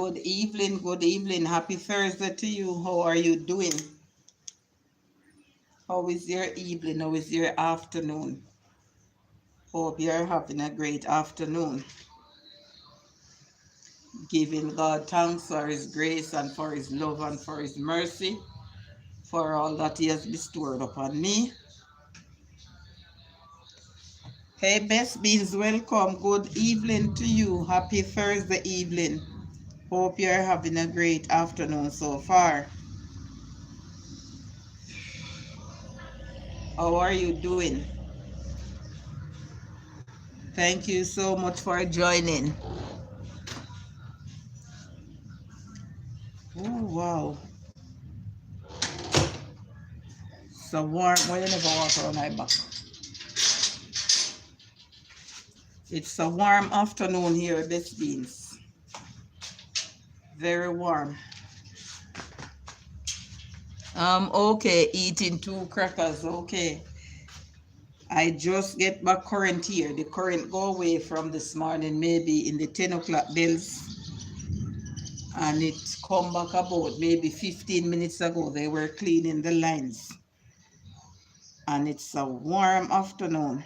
Good evening, good evening. Happy Thursday to you. How are you doing? How is your evening? How is your afternoon? Hope you're having a great afternoon. Giving God thanks for His grace and for His love and for His mercy, for all that He has bestowed upon me. Hey, Best Beans, welcome. Good evening to you. Happy Thursday evening. Hope you're having a great afternoon so far. How are you doing? Thank you so much for joining. Oh, wow. So warm. Why you never walk around my back? It's a warm afternoon here, Best Beans. Very warm. Okay, eating 2 crackers, okay. I just get back current here. The current go away from this morning, maybe in the 10 o'clock bells. And it come back about maybe 15 minutes ago. They were cleaning the lines. And it's a warm afternoon.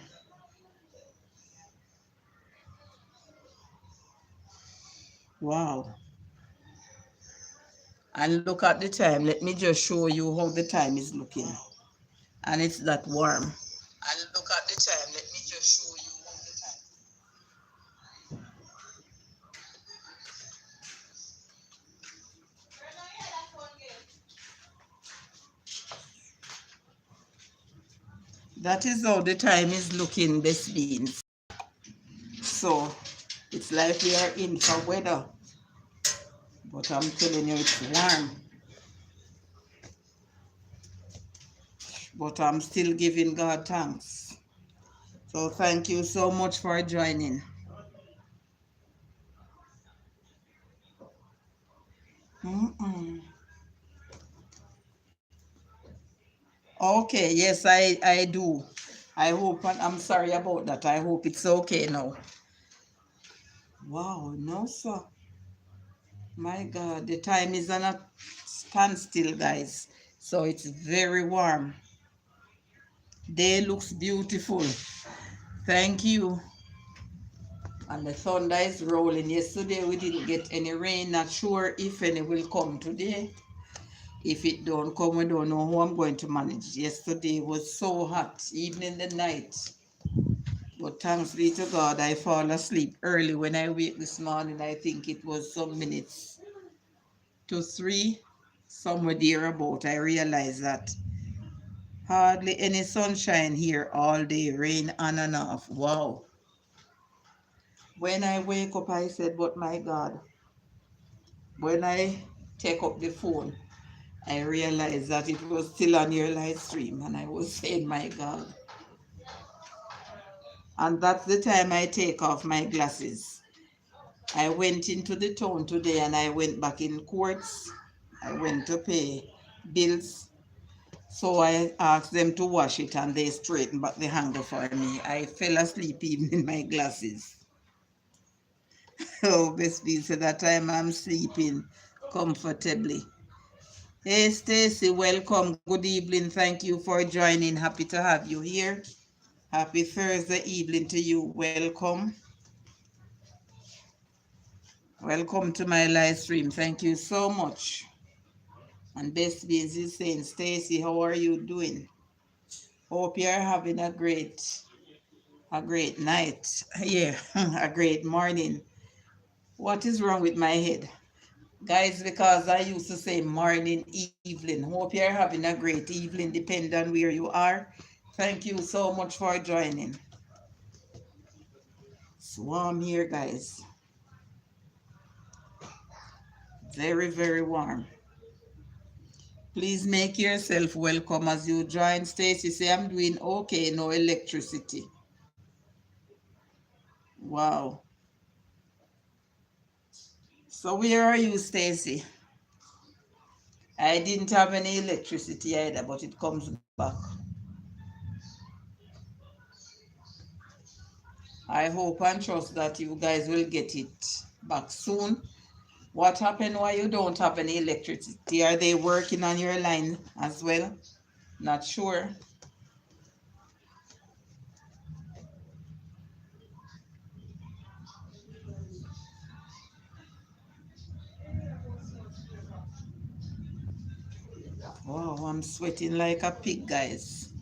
Wow. And look at the time. Let me just show you how the time is looking. And it's that warm. And look at the time. Let me just show you how the time. That is how the time is looking, Best Beans. So it's like we are in for weather. But I'm telling you, it's warm. But I'm still giving God thanks. So thank you so much for joining. Okay, yes, I do. I hope, and I'm sorry about that. I hope it's okay now. Wow, no, sir. My God, the time is on a standstill, guys. So it's very warm. Day looks beautiful. Thank you. And the thunder is rolling. Yesterday we didn't get any rain. Not sure if any will come today. If it don't come, we don't know how I'm going to manage. Yesterday was so hot, even in the night. But thanks be to God, I fall asleep early. When I wake this morning, I think it was some minutes to 3, somewhere thereabout. I realized that hardly any sunshine here all day, rain on and off. Wow. When I wake up, I said, but my God, when I take up the phone, I realized that it was still on your live stream, and I was saying, my God. And that's the time I take off my glasses. I went into the town today and I went back in courts. I went to pay bills. So I asked them to wash it and they straightened back the hanger for me. I fell asleep even in my glasses. Oh, best be so that time I'm sleeping comfortably. Hey, Stacy, welcome. Good evening. Thank you for joining. Happy to have you here. Happy Thursday evening to you. Welcome. Welcome to my live stream. Thank you so much. And Best Beans is saying, Stacy, how are you doing? Hope you're having a great night. Yeah, a great morning. What is wrong with my head? Guys, because I used to say morning, evening. Hope you're having a great evening, depending on where you are. Thank you so much for joining. It's warm here, guys. Very, very warm. Please make yourself welcome as you join. Stacy, say I'm doing okay, no electricity. Wow. So where are you, Stacy? I didn't have any electricity either, but it comes back. I hope and trust that you guys will get it back soon What happened why you don't have any electricity? Are they working on your line as well? Not sure. Wow, I'm sweating like a pig, guys.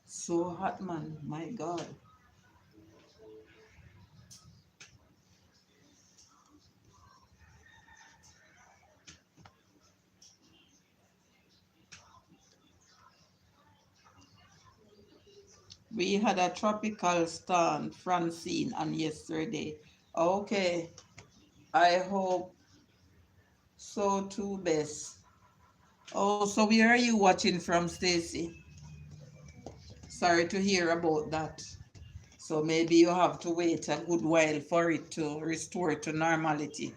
So hot, man. My God. We had a tropical storm, Francine, on yesterday. Okay. I hope so too, Bess. Oh, so where are you watching from, Stacy? Sorry to hear about that. So maybe you have to wait a good while for it to restore to normality.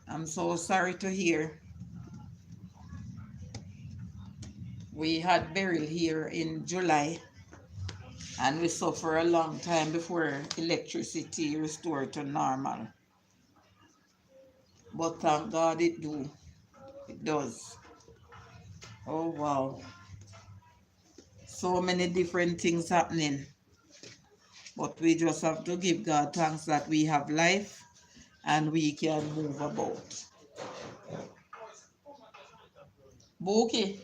I'm so sorry to hear. We had Beryl here in July and we suffer a long time before electricity restored to normal. But thank God it do. It does. Oh wow. So many different things happening. But we just have to give God thanks that we have life and we can move about. Bookie.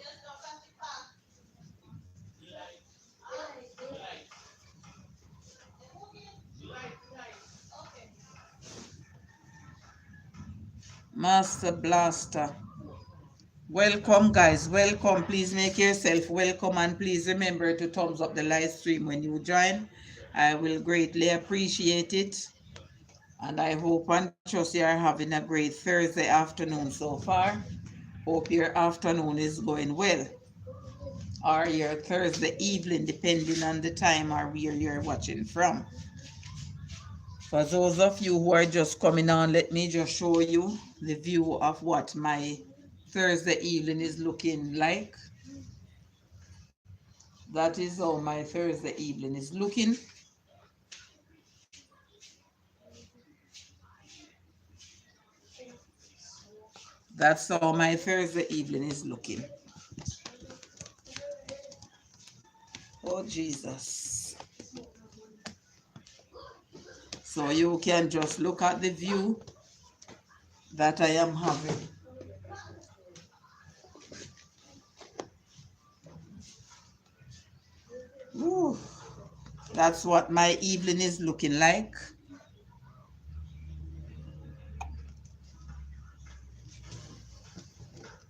Master Blaster. Welcome, guys. Welcome. Please make yourself welcome and please remember to thumbs up the live stream when you join. I will greatly appreciate it. And I hope and trust you are having a great Thursday afternoon so far. Hope your afternoon is going well. Or your Thursday evening, depending on the time or where you're watching from. For those of you who are just coming on, let me just show you the view of what my Thursday evening is looking like. That is how my Thursday evening is looking. That's how my Thursday evening is looking. Oh, Jesus. So you can just look at the view that I am having. Ooh, that's what my evening is looking like.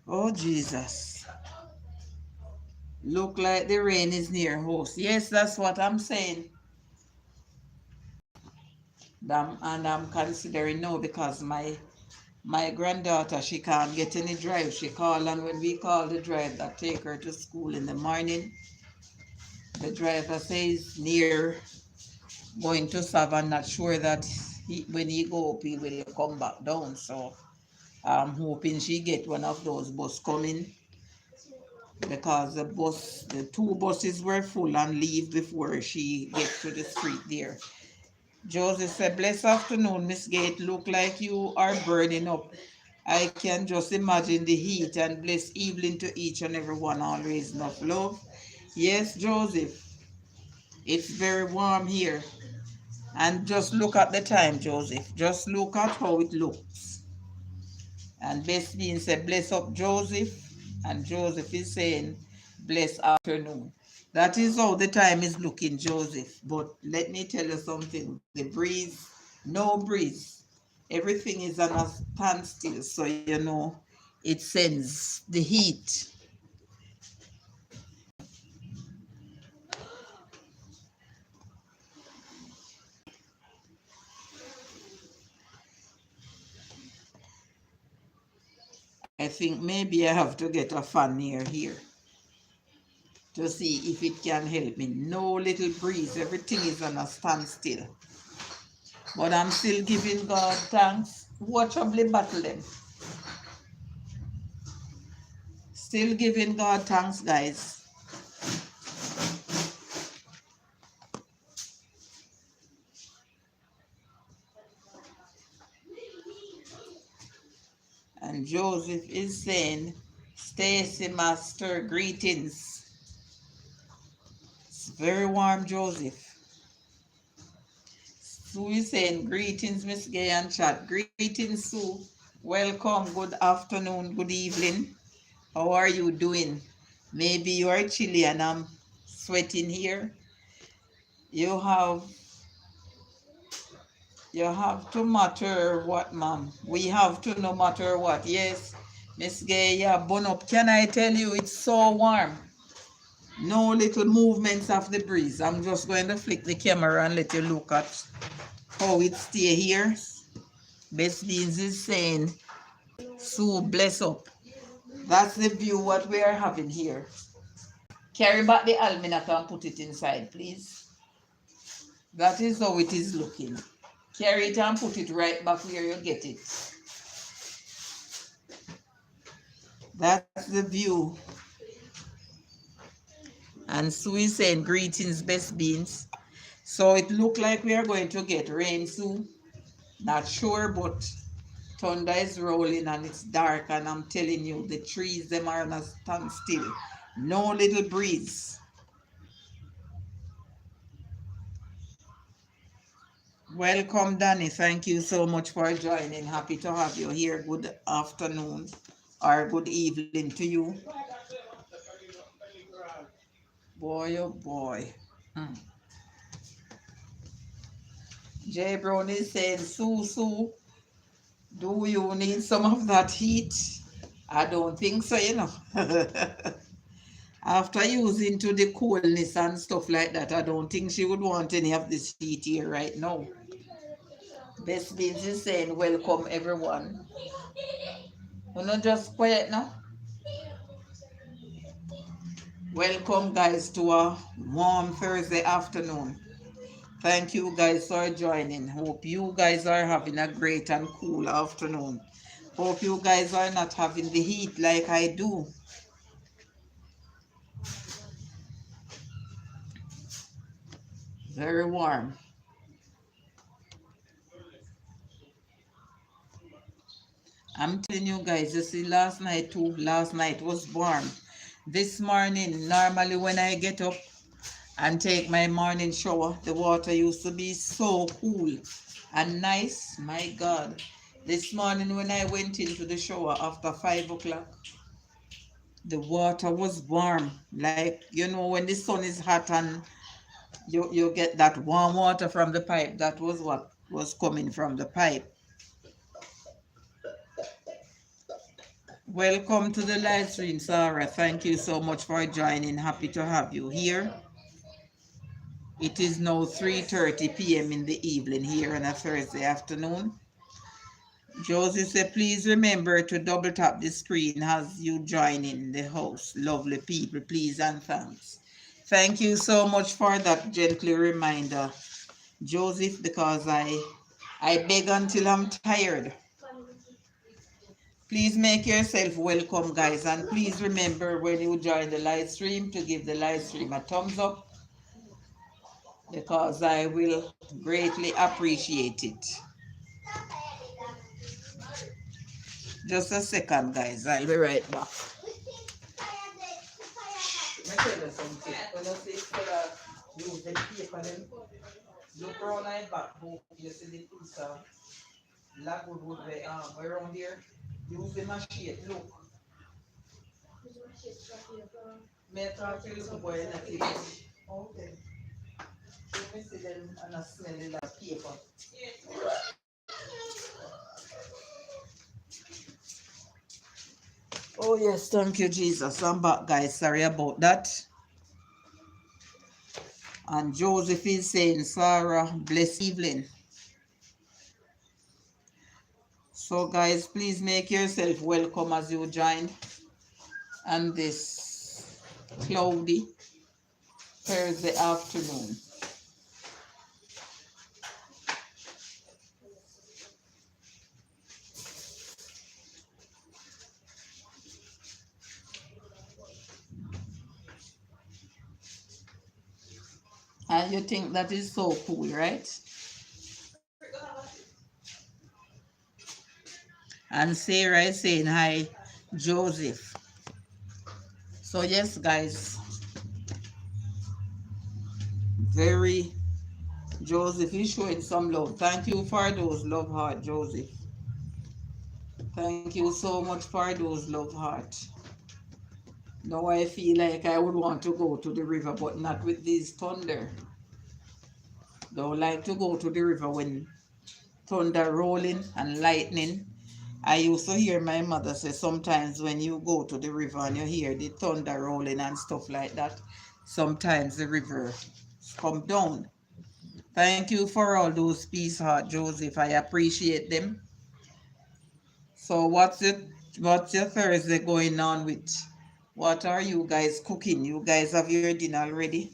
Oh, Jesus. Look like the rain is near house. Yes, that's what I'm saying. And I'm considering now because my granddaughter, she can't get any drive. She called, and when we call the drive that take her to school in the morning, the driver says near going to Savannah, not sure that when he go up, he will come back down. So I'm hoping she get one of those bus coming because the two buses were full and leave before she gets to the street there. Joseph said, blessed afternoon, Miss Gate. Look like you are burning up. I can just imagine the heat and bless evening to each and everyone. Always enough love. Yes, Joseph, it's very warm here. And just look at the time, Joseph. Just look at how it looks. And Best Bean said, bless up Joseph. And Joseph is saying, bless afternoon. That is how the time is looking, Joseph. But let me tell you something. The breeze, no breeze. Everything is on a standstill. So, you know, it sends the heat. I think maybe I have to get a fan near here to see if it can help me. No little breeze. Everything is on a standstill. But I'm still giving God thanks. Watch up the battle them. Still giving God thanks, guys. And Joseph is saying, Stacy Master, greetings. It's very warm, Joseph. Sue is saying, greetings, Miss Gay and chat. Greetings, Sue. Welcome, good afternoon, good evening. How are you doing? Maybe you are chilly and I'm sweating here. You have to matter what, ma'am. We have to no matter what. Yes, Miss Gay, yeah, bun up. Can I tell you, it's so warm. No little movements of the breeze. I'm just going to flick the camera and let you look at how it stay here. Best Beans is saying, Sue, bless up. That's the view what we are having here. Carry back the almanac and put it inside, please. That is how it is looking. Carry it and put it right back where you get it. That's the view. And Sue is saying, greetings, Best Beans. So it look like we are going to get rain, Sue. Not sure, but thunder is rolling and it's dark, and I'm telling you, the trees, them are on a standstill. No little breeze. Welcome, Danny. Thank you so much for joining. Happy to have you here. Good afternoon or good evening to you. Boy, oh boy. Jay Brown is saying, Sue, do you need some of that heat? I don't think so, you know. After using to the coolness and stuff like that, I don't think she would want any of this heat here right now. Best Beans is saying, welcome everyone. You're not just quiet now. Welcome guys to a warm Thursday afternoon. Thank you guys for joining. Hope you guys are having a great and cool afternoon. Hope you guys are not having the heat like I do. Very warm. I'm telling you guys, you see last night was warm. This morning, normally when I get up and take my morning shower, the water used to be so cool and nice. My God. This morning when I went into the shower after 5 o'clock, the water was warm. Like, you know, when the sun is hot and you get that warm water from the pipe, that was what was coming from the pipe. Welcome to the live stream, Sarah. Thank you so much for joining. Happy to have you here. It is now 3:30 p.m. in the evening here on a Thursday afternoon. Josie said, please remember to double tap the screen as you join in the house. Lovely people, please and thanks. Thank you so much for that gentle reminder, Joseph, because I beg until I'm tired. Please make yourself welcome, guys, and please remember when you join the live stream to give the live stream a thumbs up, because I will greatly appreciate it. Just a second, guys. I'll be right back. Let me tell you something. When you see use the paper, then look around my back. You see the piece of logwood wood around here. Use the machete. Look. May I talk to you little boy in the okay. Let me see them and I smell the paper. Oh yes, thank you, Jesus. I'm back, guys. Sorry about that. And Joseph is saying, Sarah, bless evening. So guys, please make yourself welcome as you join on this cloudy Thursday afternoon. And you think that is so cool, right? And Sarah is saying hi, Joseph. So yes, guys, very Joseph is showing some love. Thank you for those love heart, Joseph. Thank you so much for those love heart. Now I feel like I would want to go to the river, but not with this thunder. Don't like to go to the river when thunder rolling and lightning. I used to hear my mother say sometimes when you go to the river and you hear the thunder rolling and stuff like that, sometimes the river come down. Thank you for all those peace heart, Joseph. I appreciate them. So what's your Thursday going on with? What are you guys cooking? You guys have your dinner already?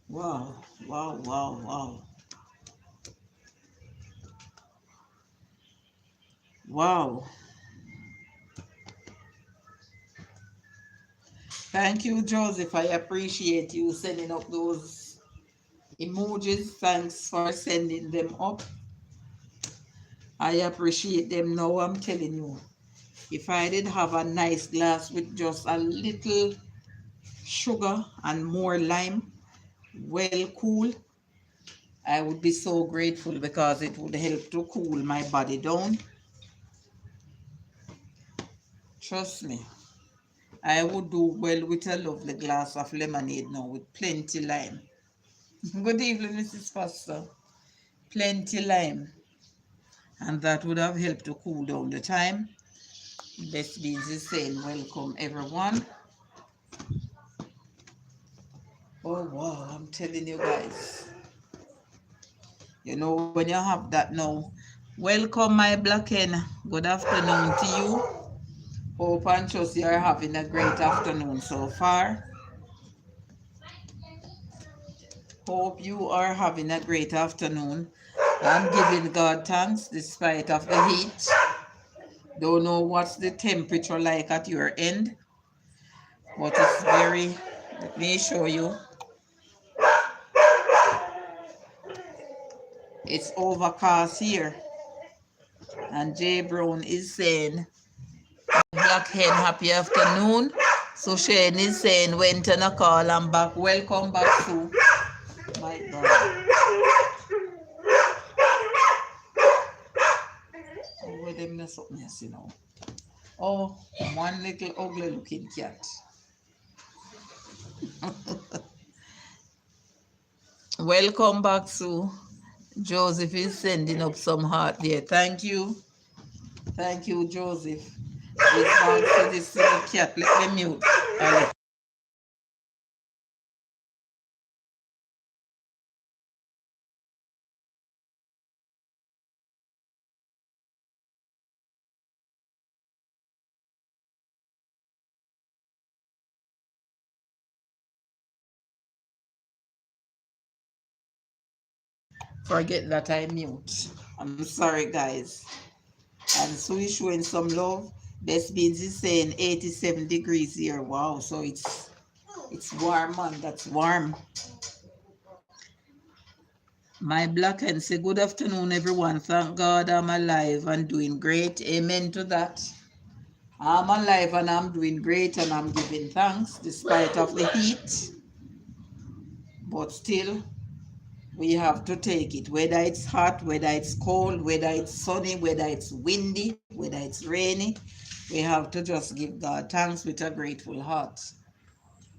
Wow, wow, wow, wow. Wow. Thank you, Joseph. I appreciate you sending up those emojis. Thanks for sending them up. I appreciate them now. I'm telling you, if I did have a nice glass with just a little sugar and more lime, well cool, I would be so grateful because it would help to cool my body down. Trust me, I would do well with a lovely glass of lemonade now with plenty lime. Good evening, Mrs. Foster. Plenty lime. And that would have helped to cool down the time. Best Beans is saying welcome everyone. Oh wow, I'm telling you guys. You know when you have that now. Welcome my black hen. Good afternoon to you. Hope and trust you are having a great afternoon so far. Hope you are having a great afternoon. I'm giving God thanks despite of the heat. Don't know what's the temperature like at your end, but it's very, let me show you. It's overcast here. And Jay Brown is saying, Black Hen, happy afternoon. So Shane is saying, went on a call, I'm back. Welcome back to my God. Oh, where them mess up mess, you know. Oh, one little ugly looking cat. Welcome back, Sue. Joseph is sending up some heart there. Thank you. Thank you, Joseph. It's back to this little cat. Let me mute. Forget that I mute. I'm sorry, guys. And so is showing some love. Best Beans is saying 87 degrees here. Wow, so it's warm, man. That's warm. My black and say good afternoon, everyone. Thank God I'm alive and doing great. Amen to that. I'm alive and I'm doing great and I'm giving thanks despite of the heat. But still, we have to take it, whether it's hot, whether it's cold, whether it's sunny, whether it's windy, whether it's rainy. We have to just give God thanks with a grateful heart.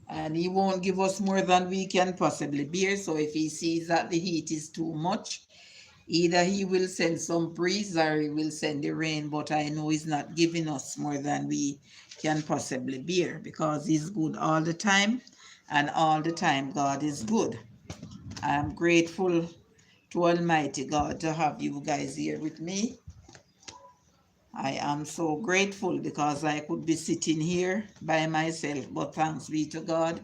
And He won't give us more than we can possibly bear. So if He sees that the heat is too much, either He will send some breeze or He will send the rain. But I know He's not giving us more than we can possibly bear because He's good all the time. And all the time, God is good. I'm grateful to Almighty God to have you guys here with me. I am so grateful because I could be sitting here by myself, but thanks be to God,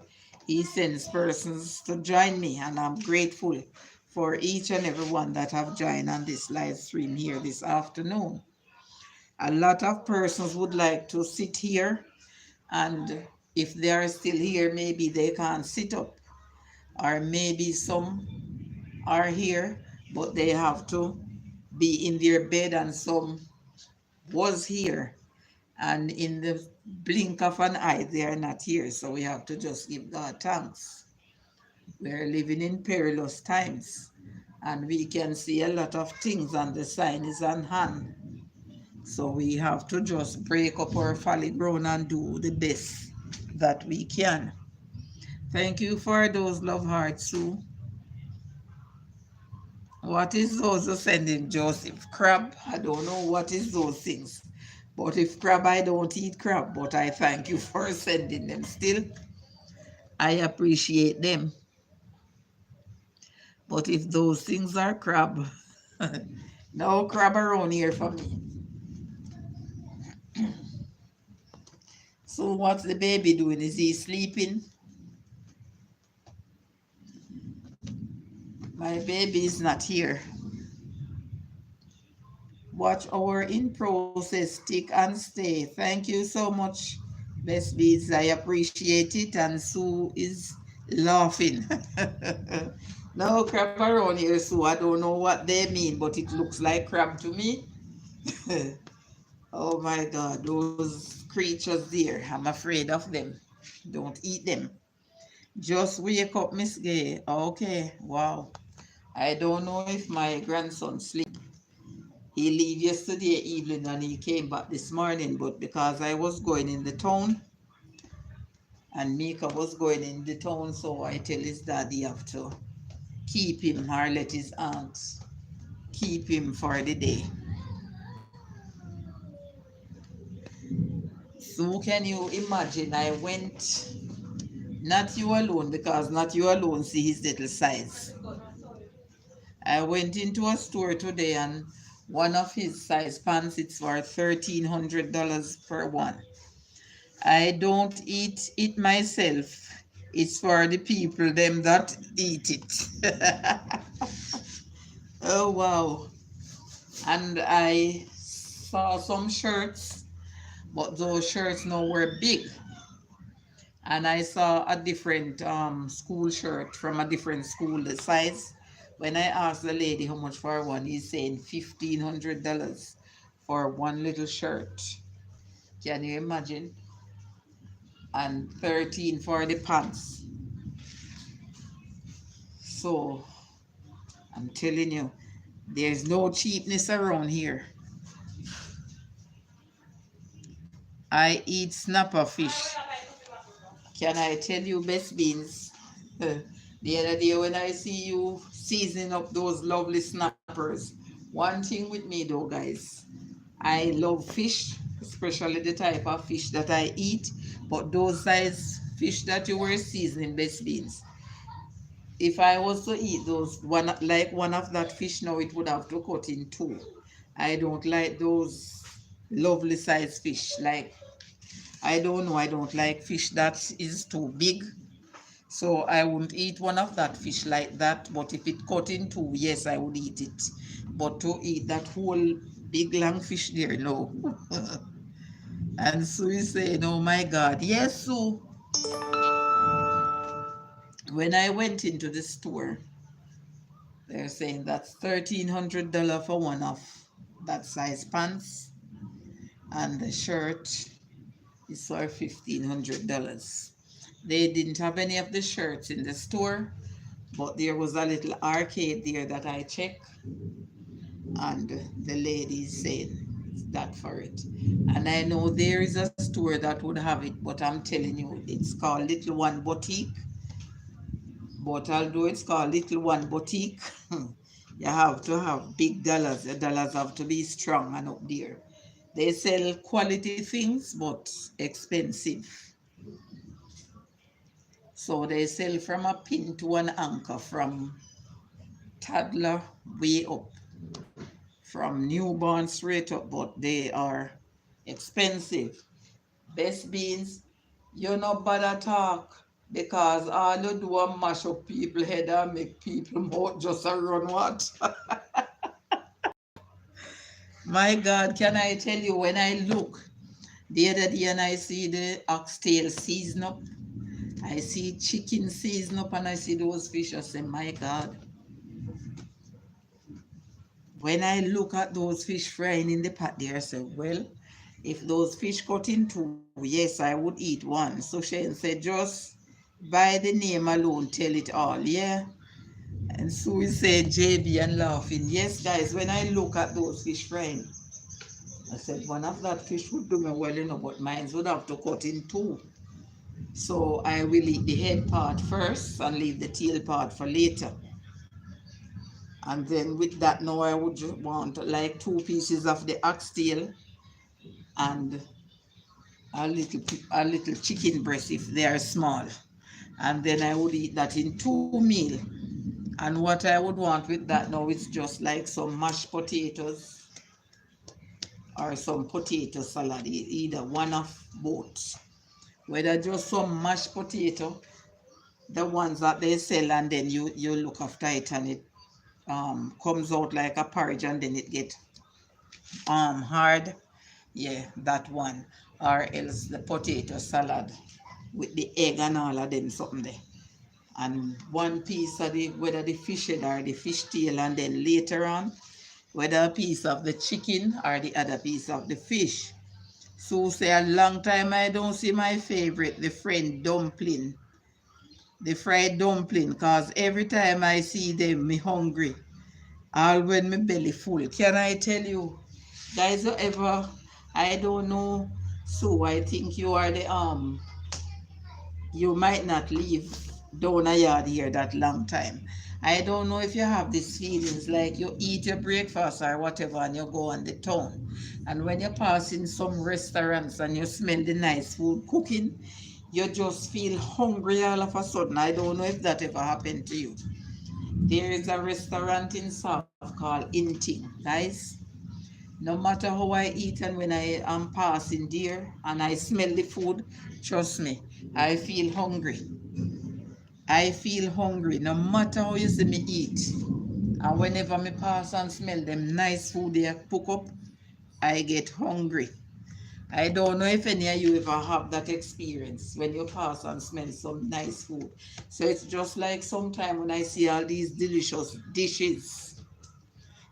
He sends persons to join me, and I'm grateful for each and every one that have joined on this live stream here this afternoon. A lot of persons would like to sit here and If they are still here, maybe they can't sit up, or maybe some are here, but they have to be in their bed, and some was here, and in the blink of an eye, they are not here. So we have to just give God thanks. We're living in perilous times, and we can see a lot of things, and the sign is on hand. So we have to just break up our folly ground and do the best that we can. Thank you for those love hearts, Sue. What is those you're sending, Joseph? Crab? I don't know what is those things. But if crab, I don't eat crab, but I thank you for sending them still. I appreciate them. But if those things are crab, no crab around here for me. So what's the baby doing? Is he sleeping? My baby is not here. Watch our in process, stick and stay. Thank you so much, Best Beats. I appreciate it. And Sue is laughing. No crab around here, Sue. I don't know what they mean, but it looks like crab to me. Oh my God, those creatures there. I'm afraid of them. Don't eat them. Just wake up, Miss Gay. Okay, wow. I don't know if my grandson sleep. He leave yesterday evening and he came back this morning, but because I was going in the town and Mika was going in the town, so I tell his daddy have to keep him or let his aunt keep him for the day. So can you imagine, I went, not you alone, because not you alone see his little size. I went into a store today and one of his size pants, it's for $1,300 per one. I don't eat it myself. It's for the people them that eat it. Oh wow. And I saw some shirts, but those shirts now were big. And I saw a different school shirt from a different school, the size. When I asked the lady how much for one, he's saying $1,500 for one little shirt. Can you imagine? And 13 for the pants. So I'm telling you, there's no cheapness around here. I eat snapper fish. Can I tell you, Best Beans? The other day when I see you seasoning up those lovely snappers, one thing with me though, guys, I love fish, especially the type of fish that I eat, but those size fish that you were seasoning, Best Beans, if I was to eat those one of that fish now, it would have to cut in two. I don't like those lovely size fish. Like I don't know, I don't like fish that is too big. So I wouldn't eat one of that fish like that. But if it cut in two, yes, I would eat it. But to eat that whole big long fish there, no. And Sue is saying, oh my God. Yes, Sue. When I went into the store, they're saying that's $1,300 for one of that size pants, and the shirt is for $1,500. They didn't have any of the shirts in the store, but there was a little arcade there that I checked, and the lady is saying that for it. And I know there is a store that would have it, but I'm telling you, it's called Little One Boutique. But although it's called Little One Boutique, you have to have big dollars. The dollars have to be strong and up there. They sell quality things, but expensive. So they sell from a pin to an anchor, from toddler way up, from newborn straight up, but they are expensive. Best Beans, you no bother talk, because all you do is mash up people head and make people mouth just a run what. My God, can I tell you, when I look The other day and I see the oxtail season up. I see chicken season up and I see those fish. I say, my God. When I look at those fish frying in the pot there, I say, well, if those fish cut in two, yes, I would eat one. So Shane said, just by the name alone, tell it all, yeah? And so we said, JB and laughing, yes, guys, when I look at those fish frying, I said, one of that fish would do me well, but mine would have to cut in two. So I will eat the head part first and leave the tail part for later. And then with that now I would want like two pieces of the oxtail and a little chicken breast if they are small. And then I would eat that in two meal. And what I would want with that now is just like some mashed potatoes or some potato salad, either one of both. Whether just some mashed potato, the ones that they sell, and then you look after it and it comes out like a porridge and then it get hard. Yeah, that one. Or else the potato salad with the egg and all of them something there. And one piece of the, whether the fish head or the fish tail, and then later on, whether a piece of the chicken or the other piece of the fish. So say a long time I don't see my favorite, the friend dumpling, the fried dumpling, cause every time I see them, me hungry. All when my belly full. Can I tell you, guys, ever? I don't know. So I think you are the you might not live down a yard here that long time. I don't know if you have these feelings like you eat your breakfast or whatever and you go on the town. And when you pass in some restaurants and you smell the nice food cooking, you just feel hungry all of a sudden. I don't know if that ever happened to you. There is a restaurant in South called Inting, guys. No matter how I eat and when I am passing there and I smell the food, trust me, I feel hungry. I feel hungry no matter how you see me eat. And whenever me pass and smell them nice food they cook up, I get hungry. I don't know if any of you ever have that experience when you pass and smell some nice food. So it's just like sometime when I see all these delicious dishes,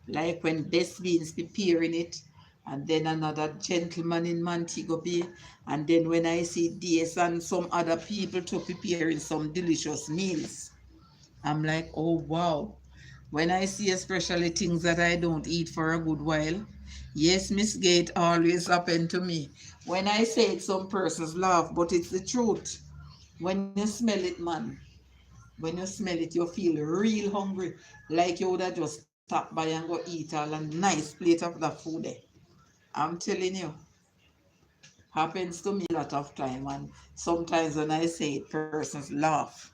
like when Best Beans preparing it, and then another gentleman in Montego Bay, and then when I see DS and some other people to preparing some delicious meals, I'm like, oh wow. When I see especially things that I don't eat for a good while, yes, Miss Gate always happen to me. When I say it, some persons laugh, but it's the truth. When you smell it, man, when you smell it, you feel real hungry, like you would have just stop by and go eat all a nice plate of that food there. I'm telling you, happens to me a lot of time, and sometimes when I say it, persons laugh.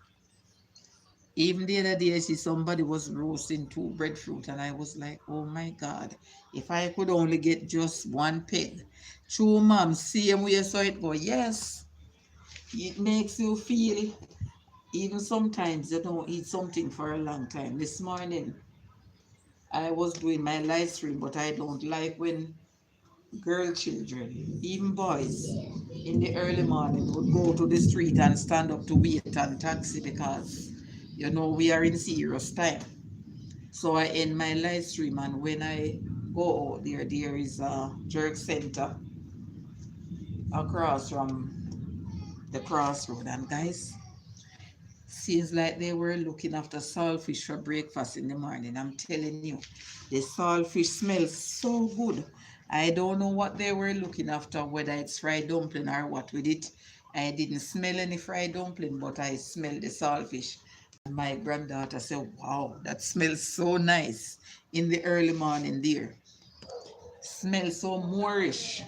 Even the other day, I see somebody was roasting two breadfruit, and I was like, oh my God, if I could only get just one peg. True, mom, same way, so it go, yes, it makes you feel, even sometimes you don't eat something for a long time. This morning, I was doing my live stream, but I don't like when girl children, even boys, in the early morning would go to the street and stand up to wait on taxi because, we are in serious time. So I end my live stream, and when I go out there, there is a jerk center across from the crossroad. And guys, seems like they were looking after saltfish for breakfast in the morning. I'm telling you, the saltfish smells so good. I don't know what they were looking after, whether it's fried dumpling or what with it. I didn't smell any fried dumpling, but I smelled the saltfish. And my granddaughter said, wow, that smells so nice in the early morning there. Smells so Moorish.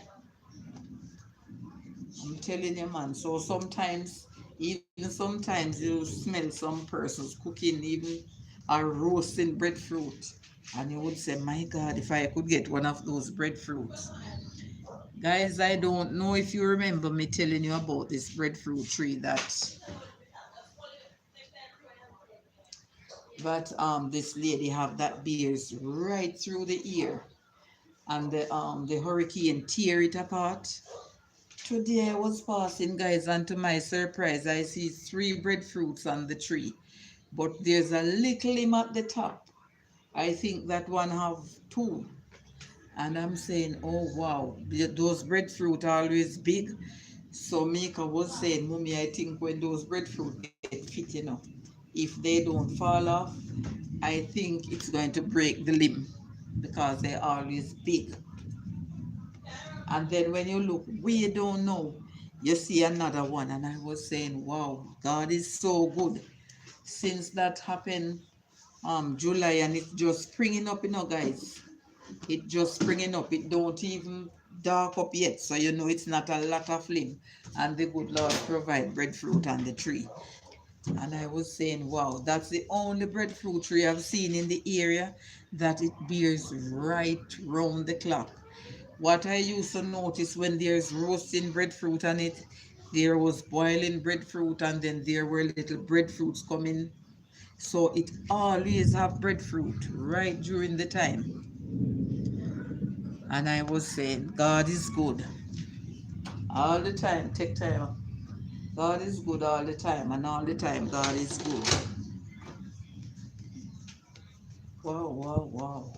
I'm telling you, man. So sometimes, even sometimes you smell some persons cooking, even or roasting breadfruit, and you would say, my God, if I could get one of those breadfruits. Guys, I don't know if you remember me telling you about this breadfruit tree that this lady have that bears right through the ear, and the hurricane tear it apart. Today I was passing, guys, and to my surprise, I see 3 breadfruits on the tree. But there's a little limb at the top. I think that one have 2. And I'm saying, oh wow, those breadfruit are always big. So Mika was saying, Mommy, I think when those breadfruit get fit, if they don't fall off, I think it's going to break the limb because they're always big. And then when you look way down now, you see another one. And I was saying, wow, God is so good. Since that happened July, and it's just springing up, guys. It just springing up. It don't even dark up yet. So it's not a lot of limb. And the good Lord provide breadfruit on the tree. And I was saying, wow, that's the only breadfruit tree I've seen in the area that it bears right round the clock. What I used to notice when there's roasting breadfruit on it, there was boiling breadfruit and then there were little breadfruits coming. So it always have breadfruit right during the time. And I was saying, God is good. All the time, take time. God is good all the time, and all the time God is good. Wow, wow, wow.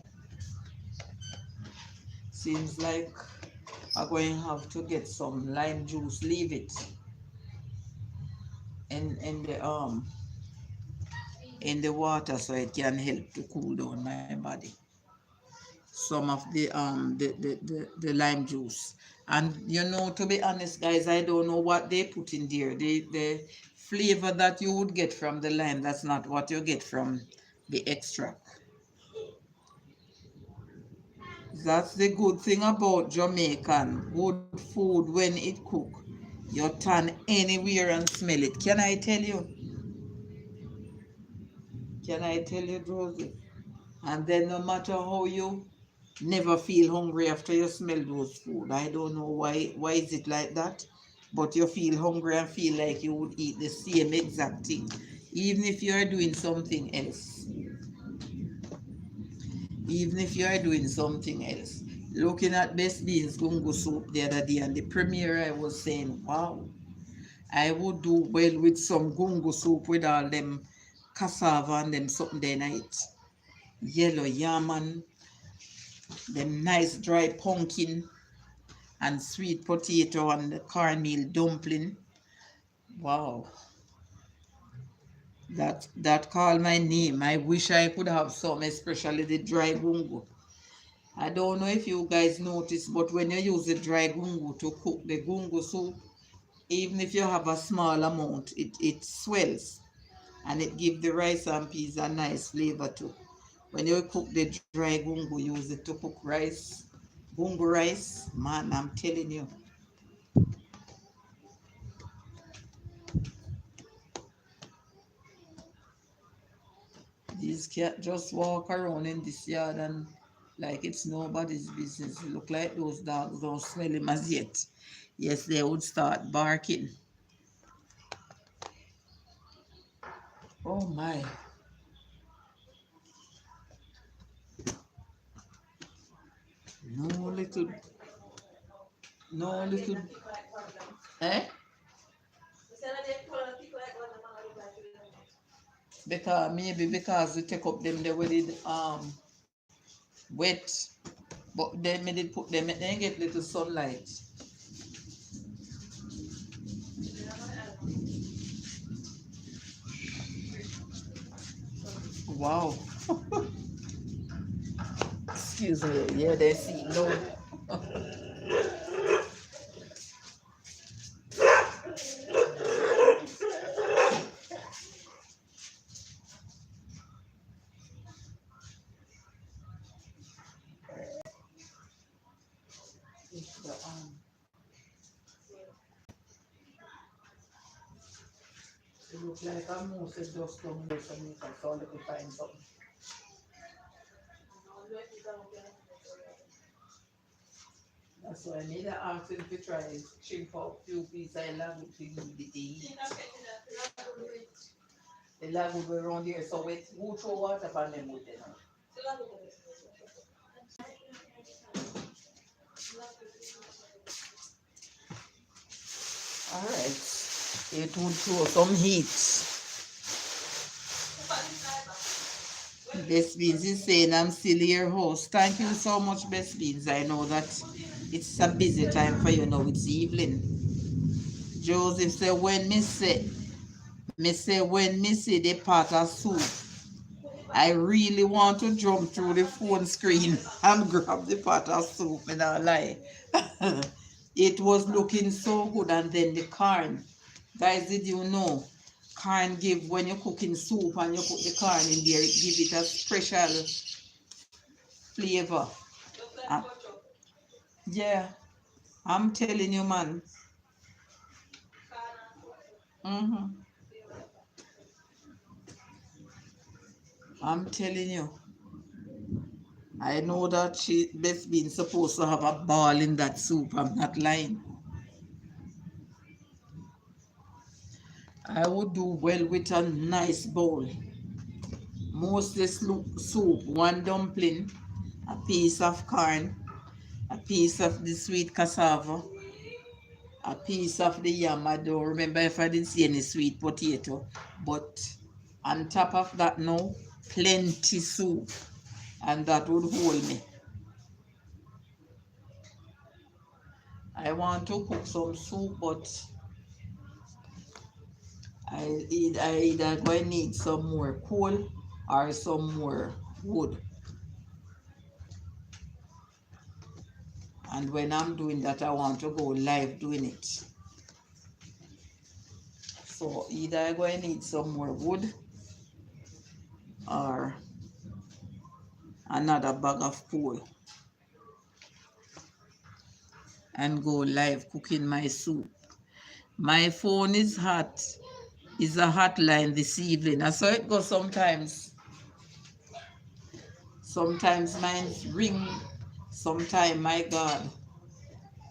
Seems like I'm going to have to get some lime juice, leave it in the water so it can help to cool down my body. Some of the lime juice. And to be honest, guys, I don't know what they put in there. The flavor that you would get from the lime, that's not what you get from the extract. That's the good thing about Jamaican good food. When it cook, you turn anywhere and smell it. Can I tell you? Can I tell you, Rosie? And then no matter how you never feel hungry after you smell those food. I don't know why is it like that, but you feel hungry and feel like you would eat the same exact thing, even if you are doing something else. Even if you are doing something else. Looking at Best Beans Gungo soup the other day and the premiere, I was saying, wow, I would do well with some gungo soup with all them cassava and them something they night. Yellow yam and them nice dry pumpkin and sweet potato and the cornmeal dumpling. Wow, that called my name. I wish I could have some, especially the dry gungo. I don't know if you guys notice, but when you use the dry gungo to cook the gungo soup, even if you have a small amount, it swells and it gives the rice and peas a nice flavor too. When you cook the dry gungo, use it to cook rice, gungo rice, man, I'm telling you. These cats just walk around in this yard and like it's nobody's business. It look like those dogs don't smell him as yet. Yes, they would start barking. Oh my. No little, no little, eh? Because maybe because we take up them they were wet, but then we did put them and then get little sunlight. Wow. Excuse me. Yeah, they see no. It looks like a mouse is just come there for me so they could find something. That's why I need to ask him to try and chip out a few pieces of lagoon to give it to eat. The lagoon go around here, so wait, who throw water on them with them? Alright. It would throw some heat. Best Beans is saying I'm still your host. Thank you so much, Best Beans. I know that it's a busy time for you now. It's evening. Joseph said when me say when me see the pot of soup, I really want to jump through the phone screen and grab the pot of soup, and I lie. It was looking so good, and then the corn. Guys, did you know? Corn give, when you're cooking soup and you put the corn in there, it give it a special flavor. Uh, yeah, I'm telling you, man. hmm I'm telling you. I know that she best been supposed to have a ball in that soup. I'm not lying. I would do well with a nice bowl. Mostly soup, one dumpling, a piece of corn, a piece of the sweet cassava, a piece of the yam. I don't remember if I didn't see any sweet potato. But on top of that now, plenty soup. And that would hold me. I want to cook some soup, but I either going to need some more coal or some more wood. And when I'm doing that, I want to go live doing it. So either I'm going to need some more wood or another bag of coal and go live cooking my soup. My phone is hot. It's a hotline this evening. And so it goes sometimes. Sometimes mine ring. Sometimes, my God.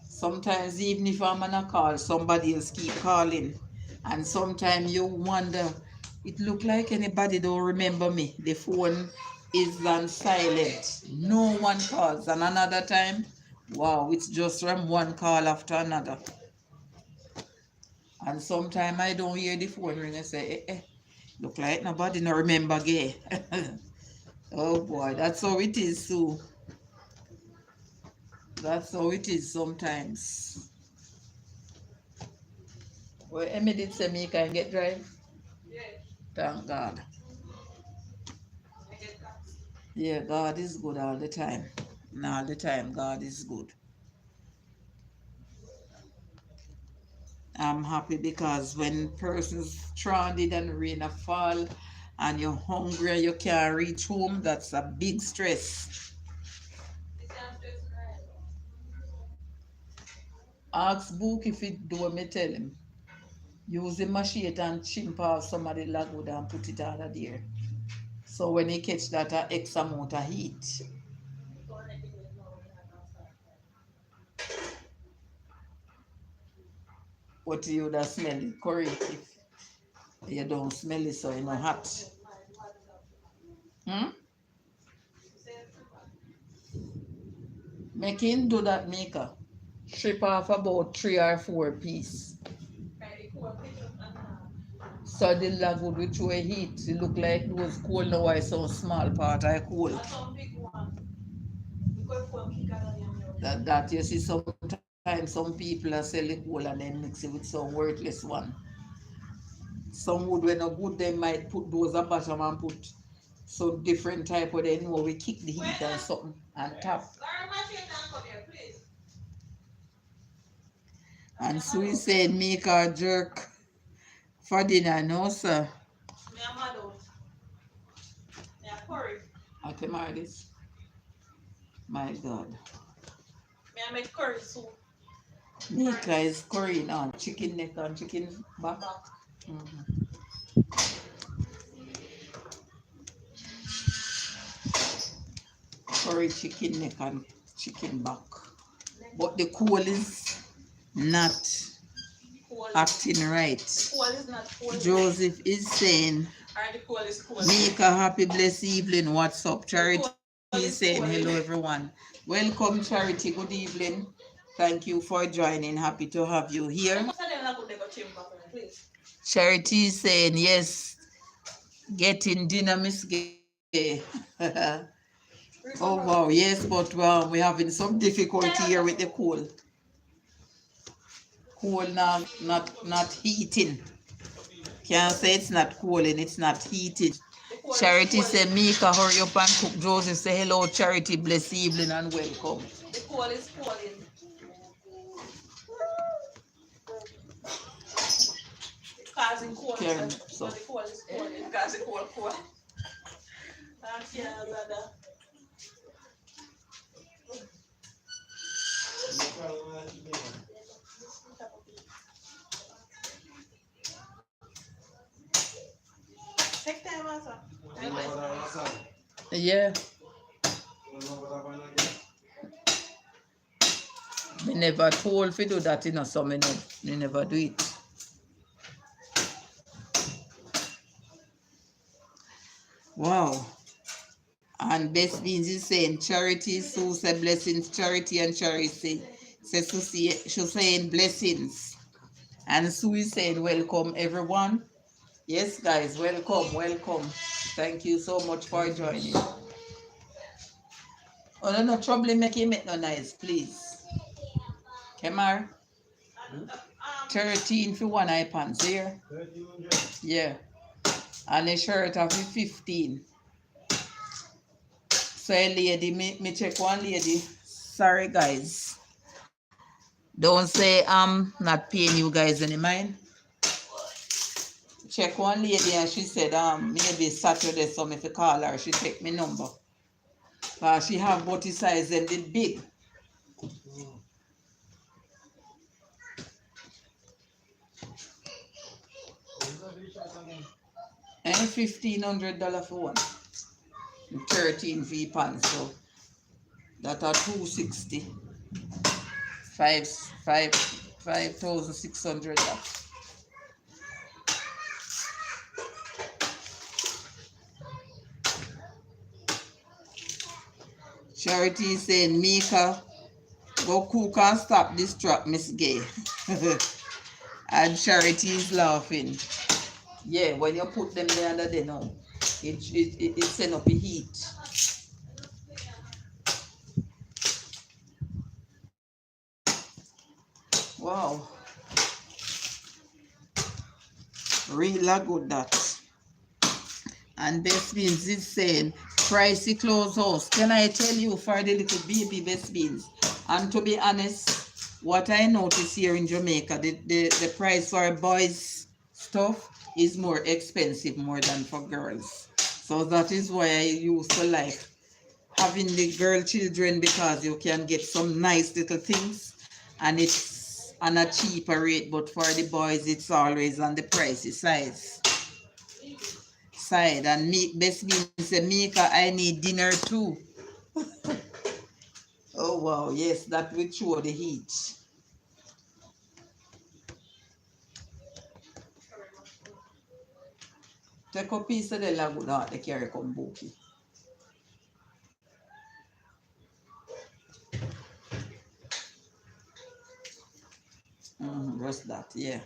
Sometimes even if I'm on a call, somebody else keep calling. And sometimes you wonder, it look like anybody don't remember me. The phone is on silent. No one calls. And another time, wow, it's just from one call after another. And sometimes I don't hear the phone ring and say, look like nobody no remember Gaye. Oh boy, that's how it is too. That's how it is sometimes. Well, Emmy did say me can get drive. Thank God. Yeah, God is good all the time. And all the time, God is good. I'm happy because when persons stranded and rain a fall and you're hungry and you can't reach home, that's a big stress. Ask Book if it do, me tell him. Use the machete and chimp off some of the logwood and put it out of there. So when he catch that X amount of heat. What you would smell it curry if you don't smell it so you know hot. Hmm? Make him do that maker. Strip off about 3 or 4 pieces. So the logwood will throw a heat. It look like those coal now I so small part I coal. That you see sometimes some people are selling coal and then mix it with some worthless one. Some wood when no good they might put those at bottom and put some different type of they know we kick the heat and something and tap. And so he said make a jerk for dinner, no sir. I can this. My God. I make curry soup. Mika is curry now, chicken neck and chicken back. Curry chicken neck and chicken back. But the coal is not acting right. Joseph is saying, Mika, happy blessed evening. What's up? Charity is saying hello everyone. Welcome Charity, good evening. Thank you for joining. Happy to have you here. Charity is saying yes. Getting dinner, Miss Gay. Oh wow, yes, but we're having some difficulty here with the coal. Coal now not heating. Can't say it's not cooling, it's not heating. Charity say, Mika, hurry up and cook. Joseph say, hello, Charity, bless evening and welcome. The coal is calling. Causing cold. So. The coal is calling. Causing cold. Yeah. Me never told to do that, so me never do it. Wow. And Best Beans is saying charity, Sue say blessings, charity and charity. Says she's saying blessings. And Sue is saying welcome everyone. Yes, guys, welcome. Thank you so much for joining. Oh, no trouble make no noise, please. Kemar? 13 for one eye pants here. 1300. Yeah. And a shirt of 15. So a lady, me check one lady. Sorry guys. Don't say I'm not paying you guys any mind. Check one lady and she said maybe Saturday so if you call her, she take me number. She have body size and it big. And $1,500 for one. 13 V pants, so that are 260. 5,600. Charity is saying, Mika, go cook and stop this truck, Miss Gay. And Charity is laughing. Yeah, when you put them there under there now, it send up the heat. Wow. Really good that. And Best Beans is saying, pricey clothes house. Can I tell you for the little baby Best Beans? And to be honest, what I notice here in Jamaica, the price for boys stuff is more expensive more than for girls. So that is why I used to like having the girl children, because you can get some nice little things and it's on a cheaper rate, but for the boys it's always on the pricey side. And Best Beans say, Mika, I need dinner too. Oh wow, yes, that will show the heat. Take a piece of the lagoon out the carry come bookie. Just that, yeah.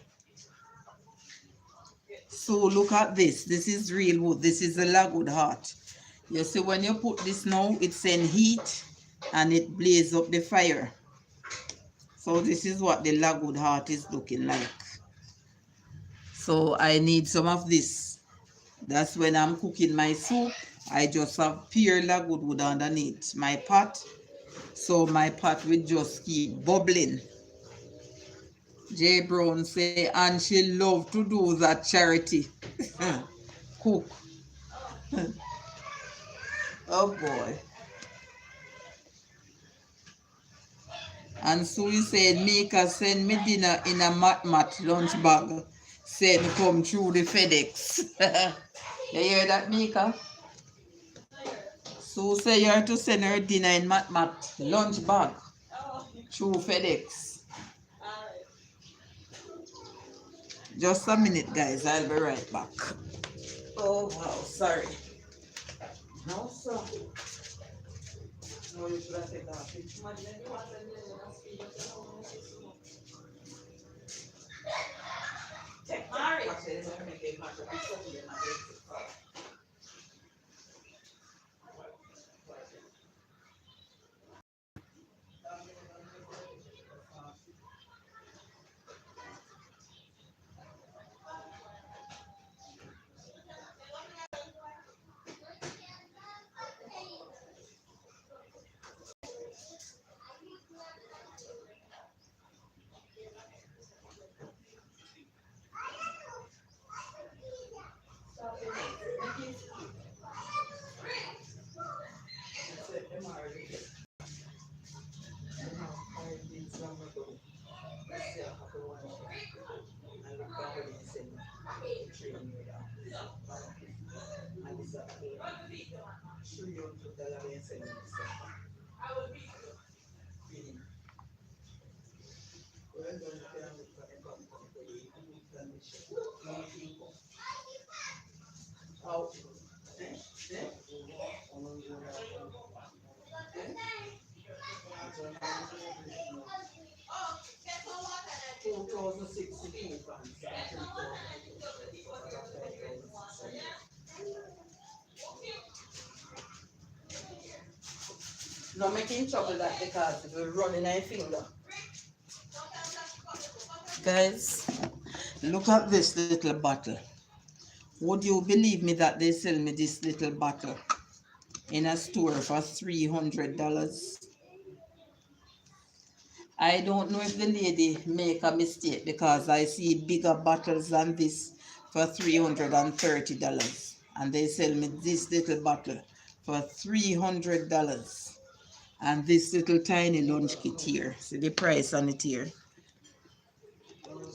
So look at this. This is real wood. This is a logwood heart. You see, when you put this now, it's in heat and it blazes up the fire. So this is what the logwood heart is looking like. So I need some of this. That's when I'm cooking my soup. I just have pure logwood wood underneath my pot. So my pot will just keep bubbling. J. Brown say, and she love to do that charity. Cook. Oh boy. And Sue said, Mika, send me dinner in a mat lunch bag. Send come through the FedEx. You hear that, Mika? Sue say you are to send her dinner in mat lunch bag through FedEx. Just a minute, guys. I'll be right back. Oh, wow. Sorry. No, sir. No, you should have taken that. No making trouble that because it will run in my finger. Guys, look at this little bottle. Would you believe me that they sell me this little bottle in a store for $300? I don't know if the lady make a mistake because I see bigger bottles than this for $330. And they sell me this little bottle for $300. And this little tiny lunch kit here. See the price on it here.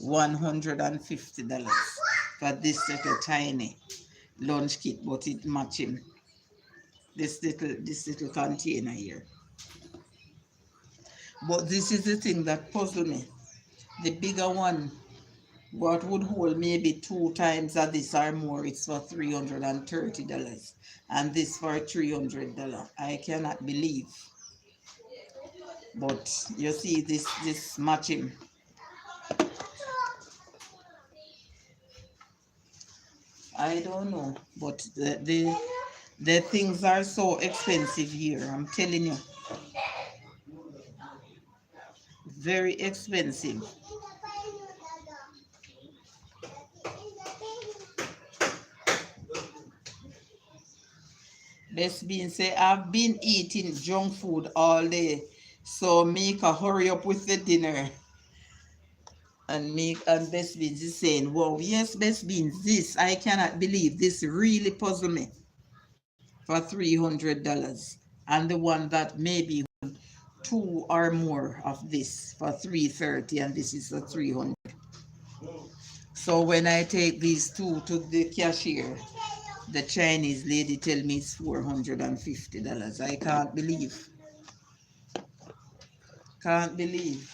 $150 for this little tiny lunch kit, but it matching this little container here. But this is the thing that puzzled me. The bigger one, what would hold maybe 2 times of this or more, it's for $330. And this for $300. I cannot believe. But you see this matching. I don't know, but the things are so expensive here, I'm telling you. Very expensive. Best Bean say, I've been eating junk food all day, so Mika hurry up with the dinner. And Best Beans is saying, wow, yes, Best Beans, this, I cannot believe, this really puzzled me for $300. And the one that maybe 2 or more of this for $330, and this is for $300. So when I take these 2 to the cashier, the Chinese lady tell me it's $450. I can't believe. Can't believe.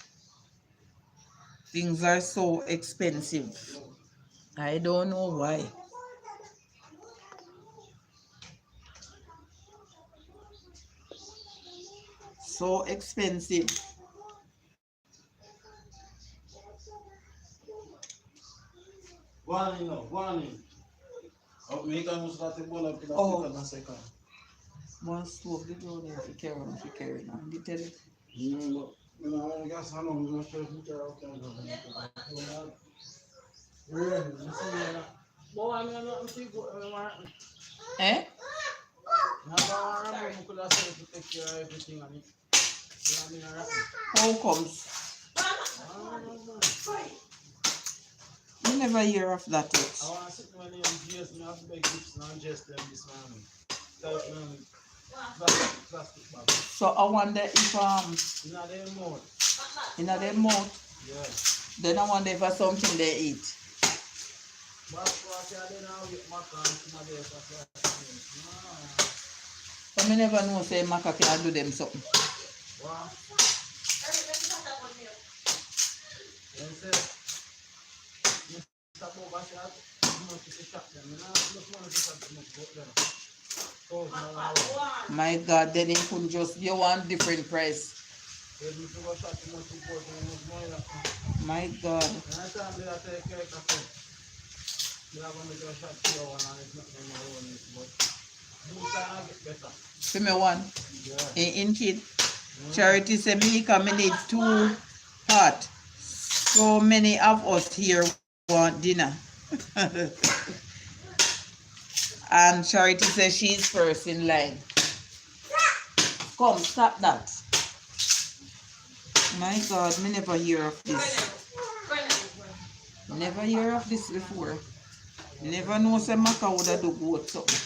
Things are so expensive. I don't know why. So expensive. Warning. Oh, one stove, they don't have to carry on. They tell it. Eh? How comes? You never hear of that yet. So I wonder if in their mouth. Yeah. Then I wonder if something they eat. So I never know say maca can do them something. My God, then it could just be one different price. My God. For me one. In kid. Charity said me come me need 2 pot. So many of us here want dinner. And Charity says she's first in line. Come, stop that. My God, me never hear of this. Never hear of this before. Never know say Maka would have do goat something.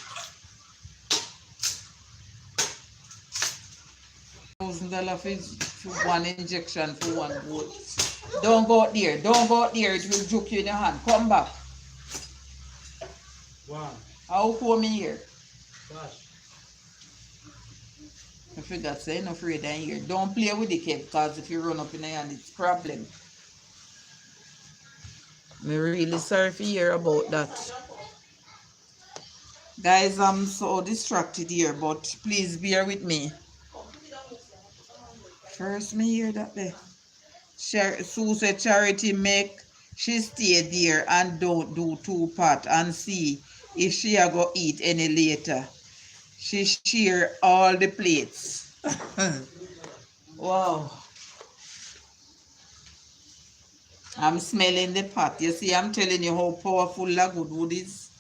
$1,000 for one injection for one goat. Don't go out there. Don't go out there. It will juke you in your hand. Come back. Wow. How come here? Gosh. I forgot say you're not afraid in here. Don't play with the kid because if you run up in the hand, it's a problem. I'm really sorry to hear about that. Guys, I'm so distracted here, but please bear with me. First, me hear that there. Sue said Charity make she stay there and don't do 2 pot and see if she a go eat any later. She share all the plates. Wow. I'm smelling the pot. You see, I'm telling you how powerful Lagwood wood is.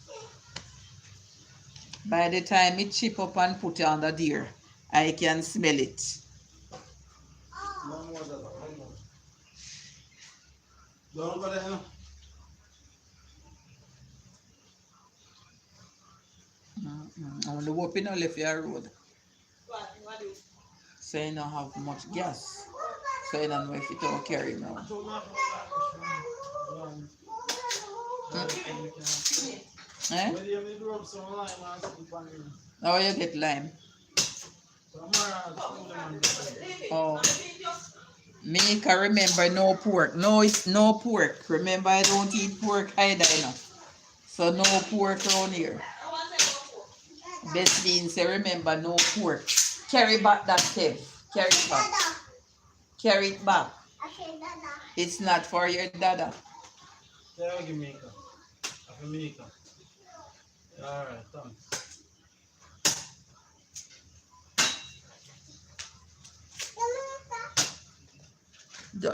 By the time it chip up and put it under there, I can smell it. I want to open all left your road. So you don't have much gas. So you don't know if it will carry me around. Eh? How you get lime? Oh. Me can remember no pork. No, it's no pork. Remember I don't eat pork either, you know. So no pork around here. Best beans say remember no pork. Carry back that Kev. Carry it back. Carry it back. It's not for your dada. Alright, thanks.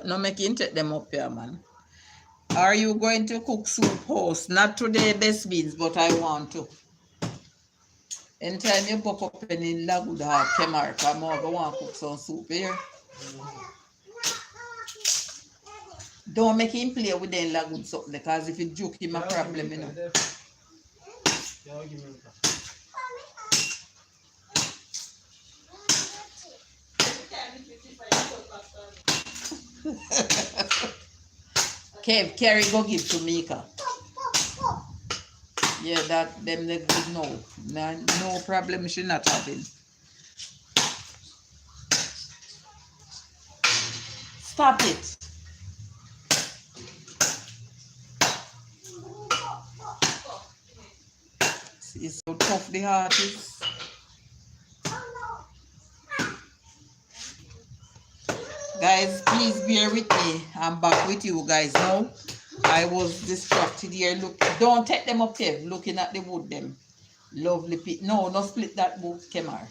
No making take them up here, man. Are you going to cook soup house? Not today, best beans, but I want to. Anytime you buck up in Lagwood or Kemark, I'm going to want to cook some soup here. Don't make him play with the Lagwood something because if you joke him a problem, you know. Kev, carry go give to Mika. Yeah, that them they good know. No problem she not having. Stop it. See so tough the heart is. Guys, please bear with me. I'm back with you guys now. I was distracted here. Look, don't take them up here. Looking at the wood them. Lovely pit. No, not split that book, Kemar.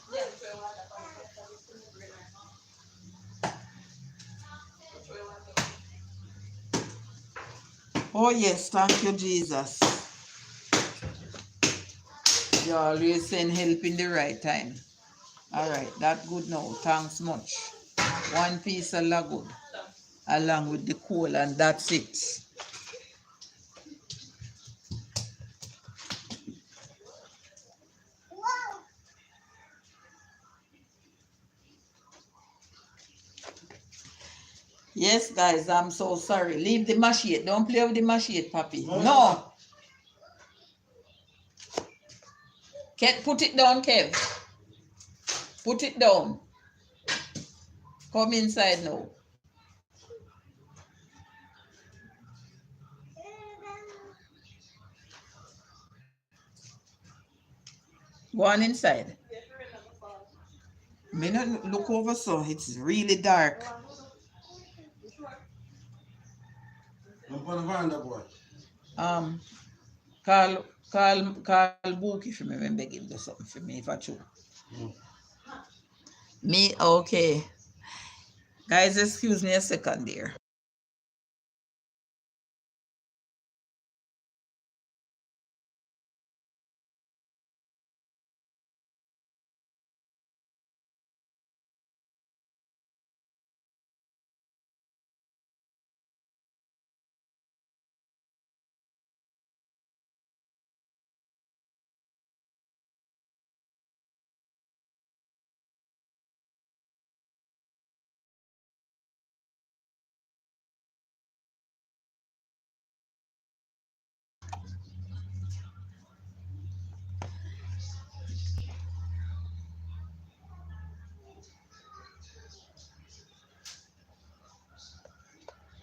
Oh yes, thank you, Jesus. You always send help in the right time. Alright, that good now. Thanks much. One piece of Lagwood along with the coal and that's it. Yes, guys, I'm so sorry. Leave the machete. Don't play with the machete, Papi. No. Put it down, Kev. Put it down. Come inside now. Go on inside. Me not look over so it's really dark. Call Bookie for me when beg him do something for me if I choose. Mm. Me, okay. Guys, excuse me a second there.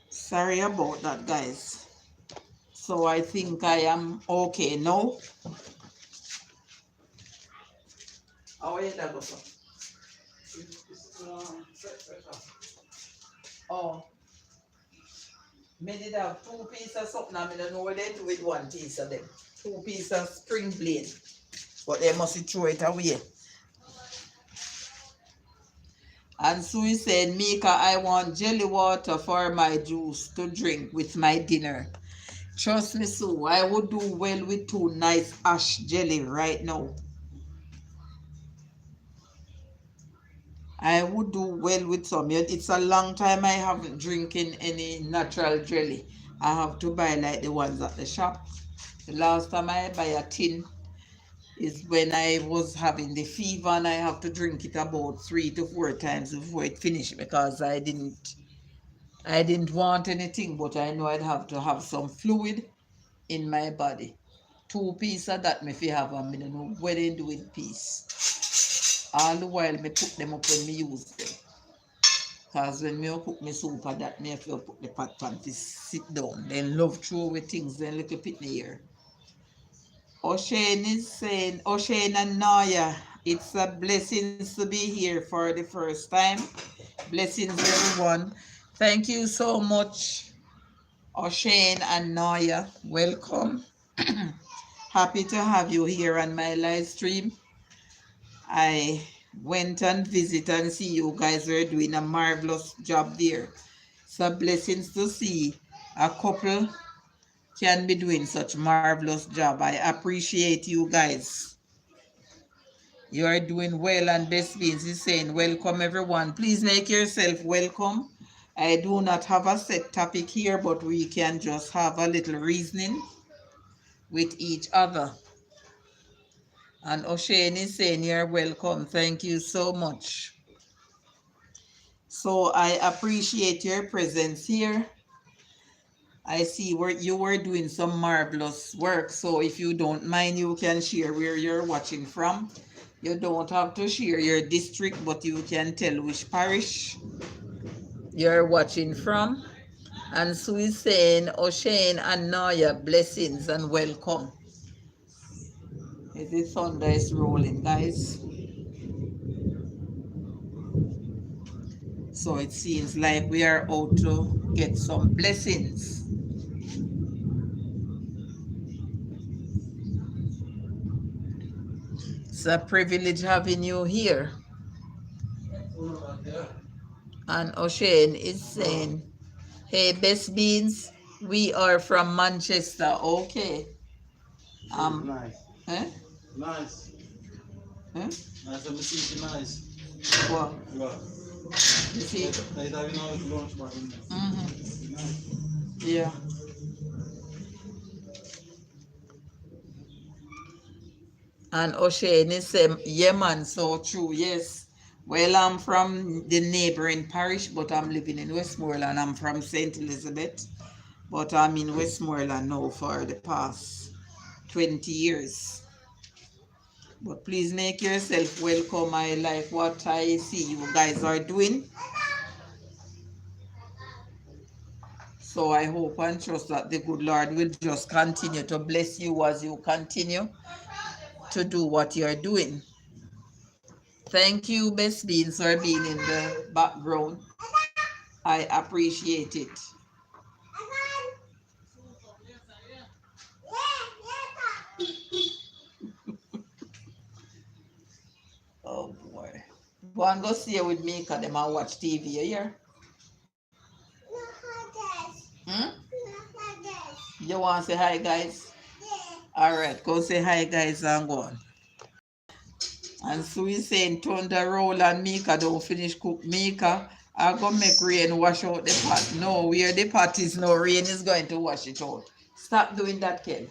Sorry about that, guys. So I think I am okay now. How are you, Dagoso? Oh, me did have two pieces of something. I don't know what they do with one piece of them. Two pieces of spring blade. But they must throw it away. And Sue said, Mika, I want jelly water for my juice to drink with my dinner. Trust me, Sue, I would do well with two nice ash jelly right now. I would do well with some. It's a long time I haven't drinking any natural jelly. I have to buy like the ones at the shop. The last time I buy a tin is when I was having the fever and I have to drink it about 3 to 4 times before it finished because I didn't want anything, but I know I'd have to have some fluid in my body. Two pieces of that me fi have and me don't know what they do with peace. All the while me put them up when me use them. Cause when me cook me soup and that me have to put the pot pan to sit down. Then love throw away things, then little pitney here. O'Shane is saying, O'Shane and Naya, it's a blessing to be here for the first time. Blessings, everyone. Thank you so much, O'Shane and Naya. Welcome. Happy to have you here on my live stream. I went and visited and see you guys were doing a marvelous job there. So blessings to see a couple can be doing such marvelous job. I appreciate you guys. You are doing well, and Best Beans is saying, welcome everyone. Please make yourself welcome. I do not have a set topic here, but we can just have a little reasoning with each other. And O'Shane is saying, you're welcome. Thank you so much. So I appreciate your presence here. I see where you were doing some marvelous work. So if you don't mind, you can share where you're watching from. You don't have to share your district, but you can tell which parish you're watching from. And Sue is saying, O'Shane and Naya, blessings and welcome. The thunder is rolling, guys. So it seems like we are out to get some blessings. It's a privilege having you here. And O'Shane is saying, hey, Best Beans, we are from Manchester. Okay. Nice. Eh? Nice. Eh? Nice. I'm see nice. What? Yeah. You see? They having all the lunch back in there. Nice. Yeah. And O'Shane is saying, yeah, man, so true. Yes. Well, I'm from the neighboring parish, but I'm living in Westmoreland. I'm from St. Elizabeth, but I'm in Westmoreland now for the past 20 years. But please make yourself welcome. I like what I see you guys are doing. So I hope and trust that the good Lord will just continue to bless you as you continue to do what you're doing. Thank you, Best Beans, for being in the background. I appreciate it. and go see her with Mika, them and watch TV, you hear? Hmm? You want to say hi, guys? Alright, go say hi, guys, and go on. And so he's saying turn the roll and Mika don't finish cook. Mika, I go make Rain wash out the pot. No, where the pot is no, Rain is going to wash it out. Stop doing that, Ken.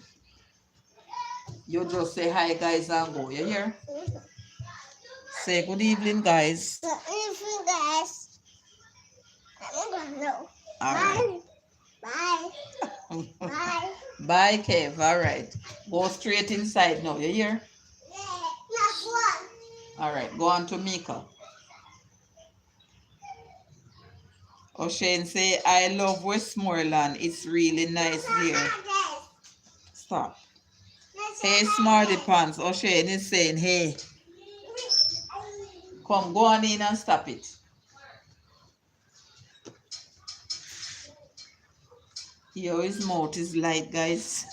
You just say hi, guys, and go. You hear? Say good evening, guys. Good evening, guys. I'm gonna know. All right. Bye. Bye. Bye, Kev. All right. Go straight inside now. You hear? Last one. All right. Go on to Mika. O'Shane say, I love Westmoreland. It's really nice here. Stop. Hey, Smarty Pants. O'Shane is saying, hey. Come, go on in and stop it. Yo, his mouth is light, guys.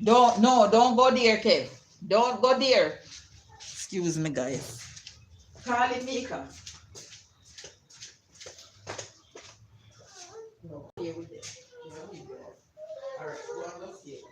Don't go there, Kev. Don't go there. Excuse me, guys. Call him Mika. No, here with it. All right, go on, let's see.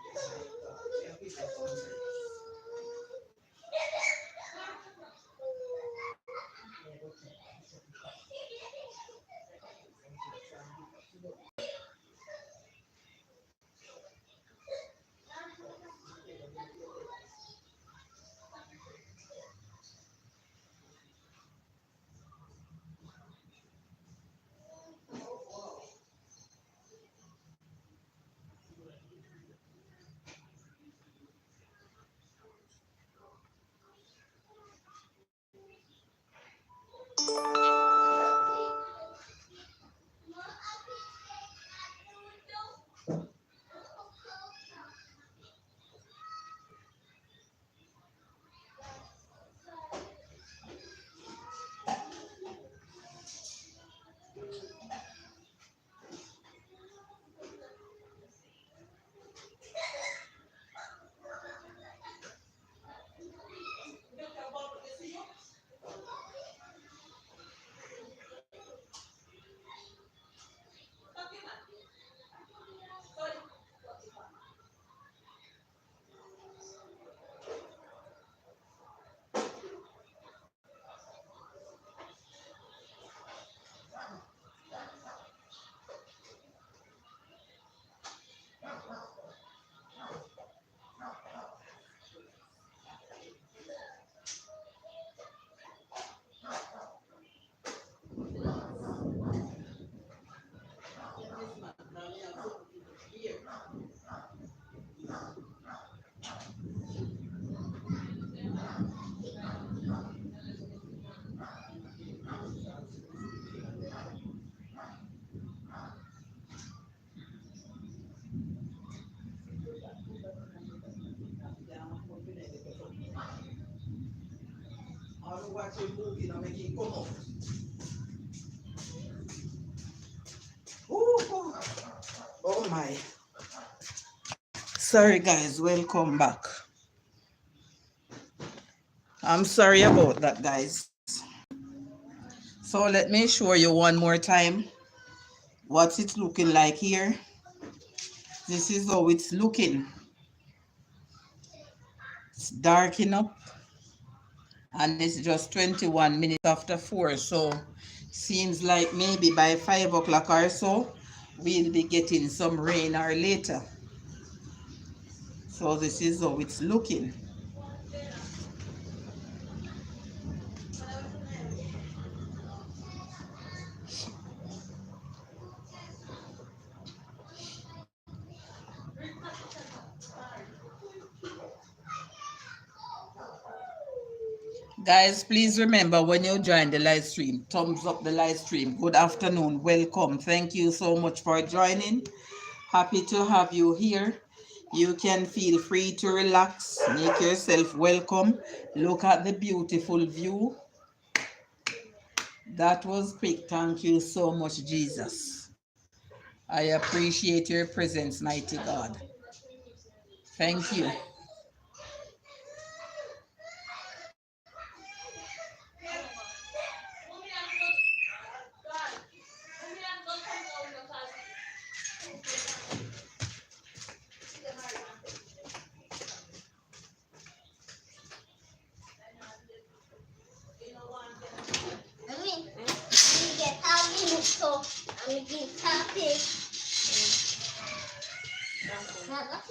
I watch a movie and make it come out. Ooh. Oh my. Sorry guys, welcome back. I'm sorry about that, guys. So let me show you one more time what it's looking like here. This is how it's looking. It's darking up and it's just 21 minutes after 4, so seems like maybe by 5 o'clock or so we'll be getting some rain or later. So this is how it's looking. Guys, please remember when you join the live stream, thumbs up the live stream. Good afternoon, welcome. Thank you so much for joining. Happy to have you here. You can feel free to relax, make yourself welcome. Look at the beautiful view. That was quick. Thank you so much, Jesus. I appreciate your presence, mighty God. Thank you. Shut up.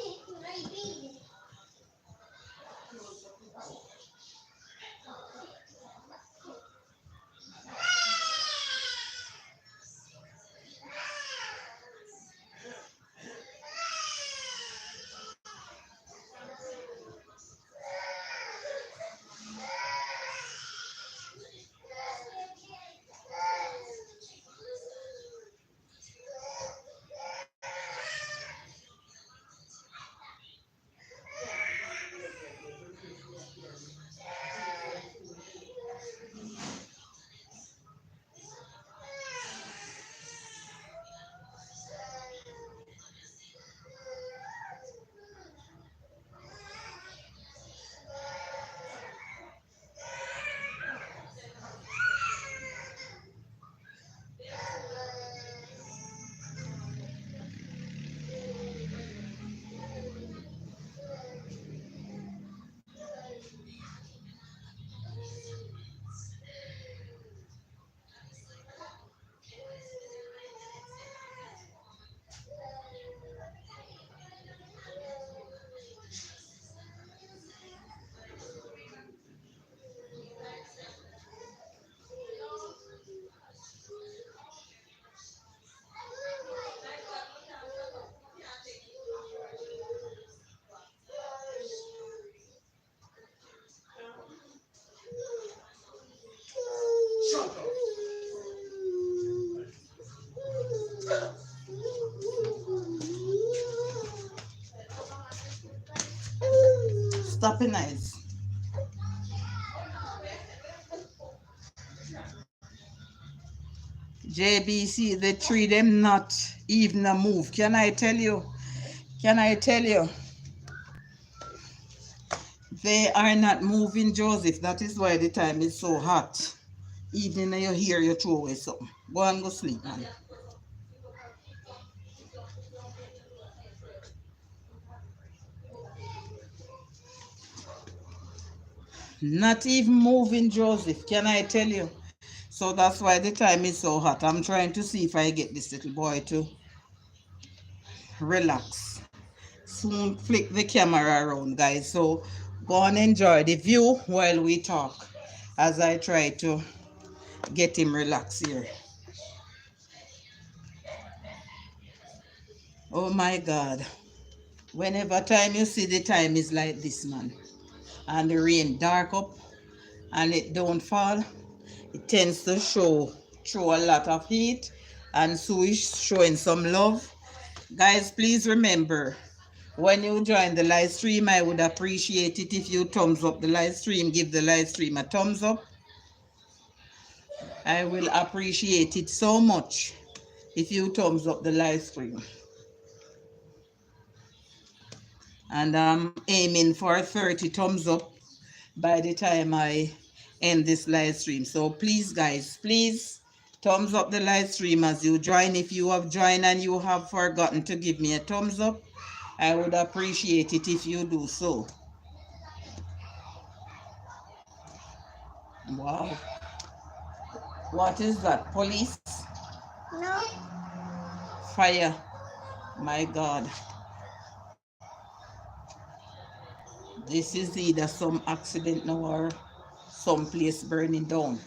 Stop it, nice. JBC, the three them not even a move. Can I tell you? Can I tell you? They are not moving, Joseph. That is why the time is so hot. Evening and you hear you throw away something. Go and go sleep, man. Not even moving, Joseph. Can I tell you? So that's why the time is so hot. I'm trying to see if I get this little boy to relax. Soon flick the camera around, guys. So go and enjoy the view while we talk as I try to get him relaxed here. Oh my God. Whenever time you see the time is like this, man. And the rain dark up and it don't fall, it tends to show a lot of heat, and so is showing some love. Guys, please remember, when you join the live stream, I would appreciate it if you thumbs up the live stream, give the live stream a thumbs up. I will appreciate it so much if you thumbs up the live stream. And I'm aiming for 30 thumbs up by the time I end this live stream. So please, guys, please thumbs up the live stream as you join. If you have joined and you have forgotten to give me a thumbs up, I would appreciate it if you do so. Wow. What is that? Police? No. Fire. My God. This is either some accident now or some place burning down.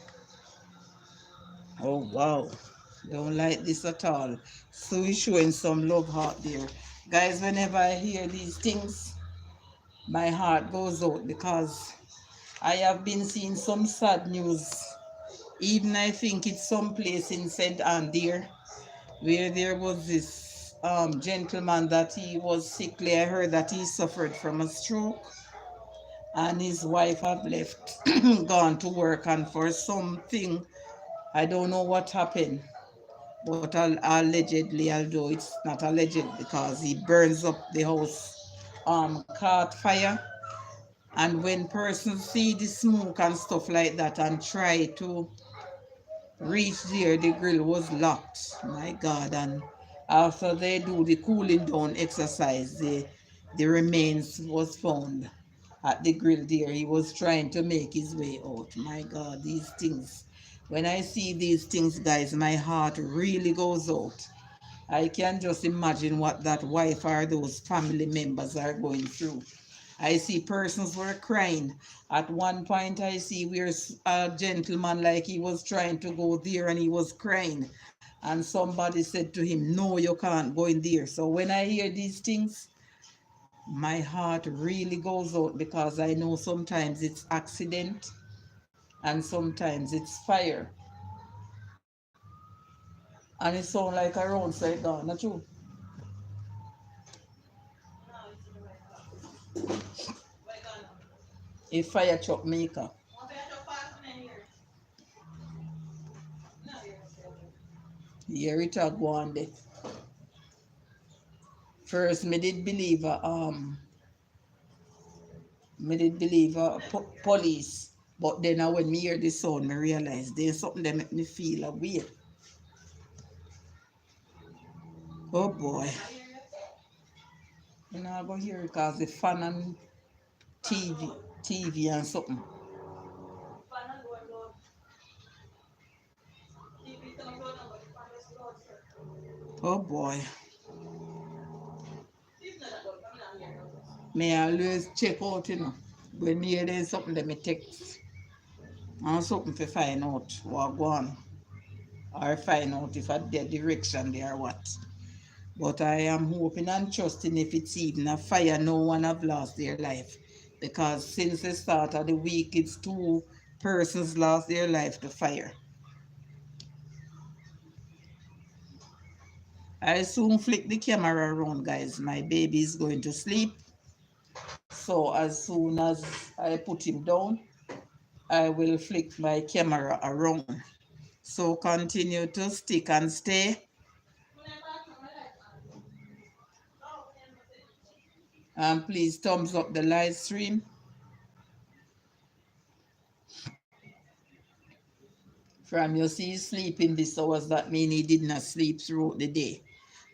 Oh, wow. Don't like this at all. So he's showing some love out there. Guys, whenever I hear these things, my heart goes out because I have been seeing some sad news. Even I think it's some place in St. Ann there, where there was this gentleman that he was sickly. I heard that he suffered from a stroke and his wife have left, gone to work, and for something, I don't know what happened. But allegedly, although it's not alleged because he burns up the house, caught fire. And when persons see the smoke and stuff like that and try to reach there, the grill was locked. My God. And after they do the cooling down exercise, the remains was found at the grill there. He was trying to make his way out. My God, these things. When I see these things, guys, my heart really goes out. I can just imagine what that wife or those family members are going through. I see persons were crying. At one point, I see where a gentleman, like he was trying to go there and he was crying. And somebody said to him, "No, you can't go in there." So when I hear these things, my heart really goes out because I know sometimes it's accident and sometimes it's fire. And it sounds like a roadside gun, not true? A fire truck maker. Here it a go on there. First, me did believe police, but then when me hear the sound, me realize there's something that make me feel a way. Oh boy, you know I go hear it cause the fan and TV and something. Oh boy, me always check out, you know. When me hear there's something that me text and something to find out what go on or find out if I the direction there or what. But I am hoping and trusting if it's even a fire, no one have lost their life. Because since the start of the week, it's 2 persons lost their life to fire. I soon flick the camera around, guys. My baby is going to sleep. So as soon as I put him down, I will flick my camera around. So continue to stick and stay. And please thumbs up the live stream. From you see sleeping this hours, that mean he did not sleep throughout the day.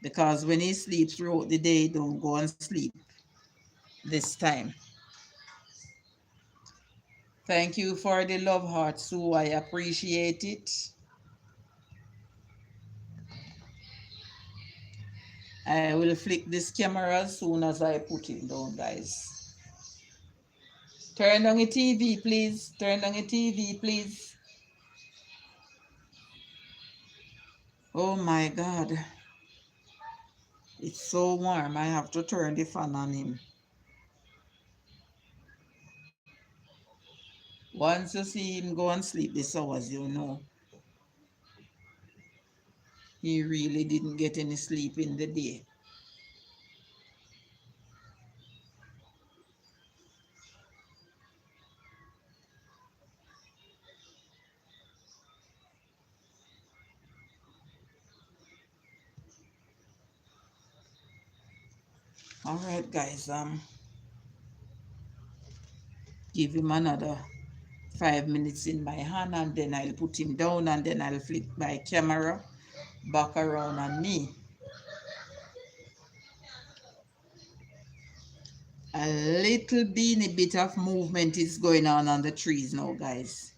Because when he sleeps throughout the day, he don't go and sleep this time. Thank you for the love heart, Sue. I appreciate it. I will flick this camera as soon as I put it down, guys. Turn on your TV, please. Turn on your TV, please. Oh my God. It's so warm. I have to turn the fan on him. Once you see him go and sleep this hours, you know he really didn't get any sleep in the day. All right, guys. Give him another 5 minutes in my hand, and then I'll put him down, and then I'll flip my camera back around on me. A little beany bit of movement is going on the trees now, guys.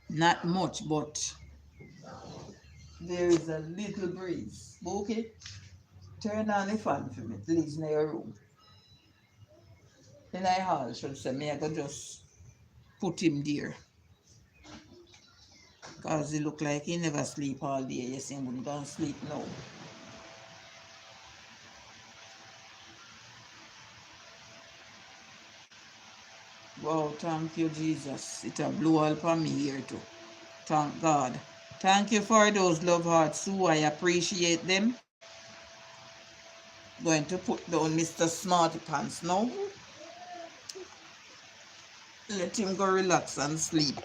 Not much, but there is a little breeze. Okay, turn on the fan for me, please, in your room. In I hall, should say, me I go just put him there. Because he look like he never sleep all day. Yes, he wouldn't go and sleep now. Wow, thank you, Jesus. It a blow all for me here too. Thank God. Thank you for those love hearts too. I appreciate them. Going to put down Mr. Smarty Pants now. Let him go relax and sleep.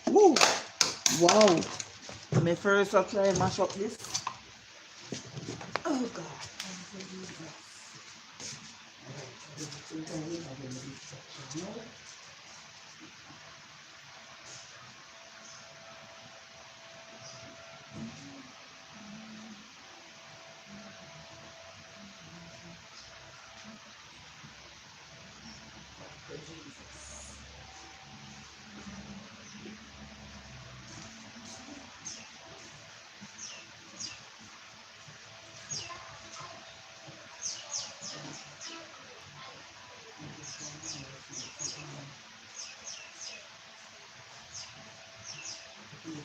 Woo! Wow. Me first I try mash up this. Oh God.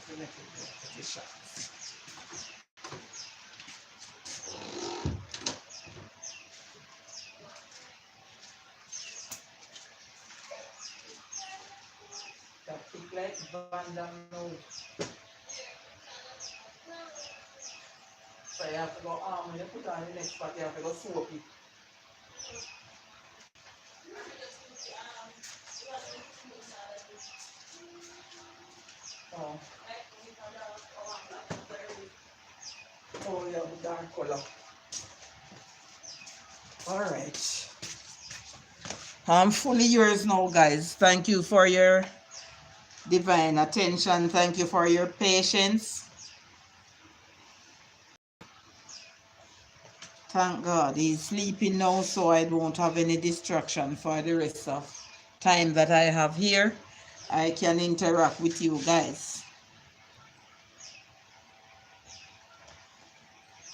to make it pretty short. That thick like Van Damme now. So you have to go when you put on the next part, you have to go soak it. Oh. Oh yeah, the dark color. Alright. I'm fully yours now, guys. Thank you for your divine attention. Thank you for your patience. Thank God he's sleeping now, so I don't have any distraction for the rest of time that I have here. I can interact with you guys.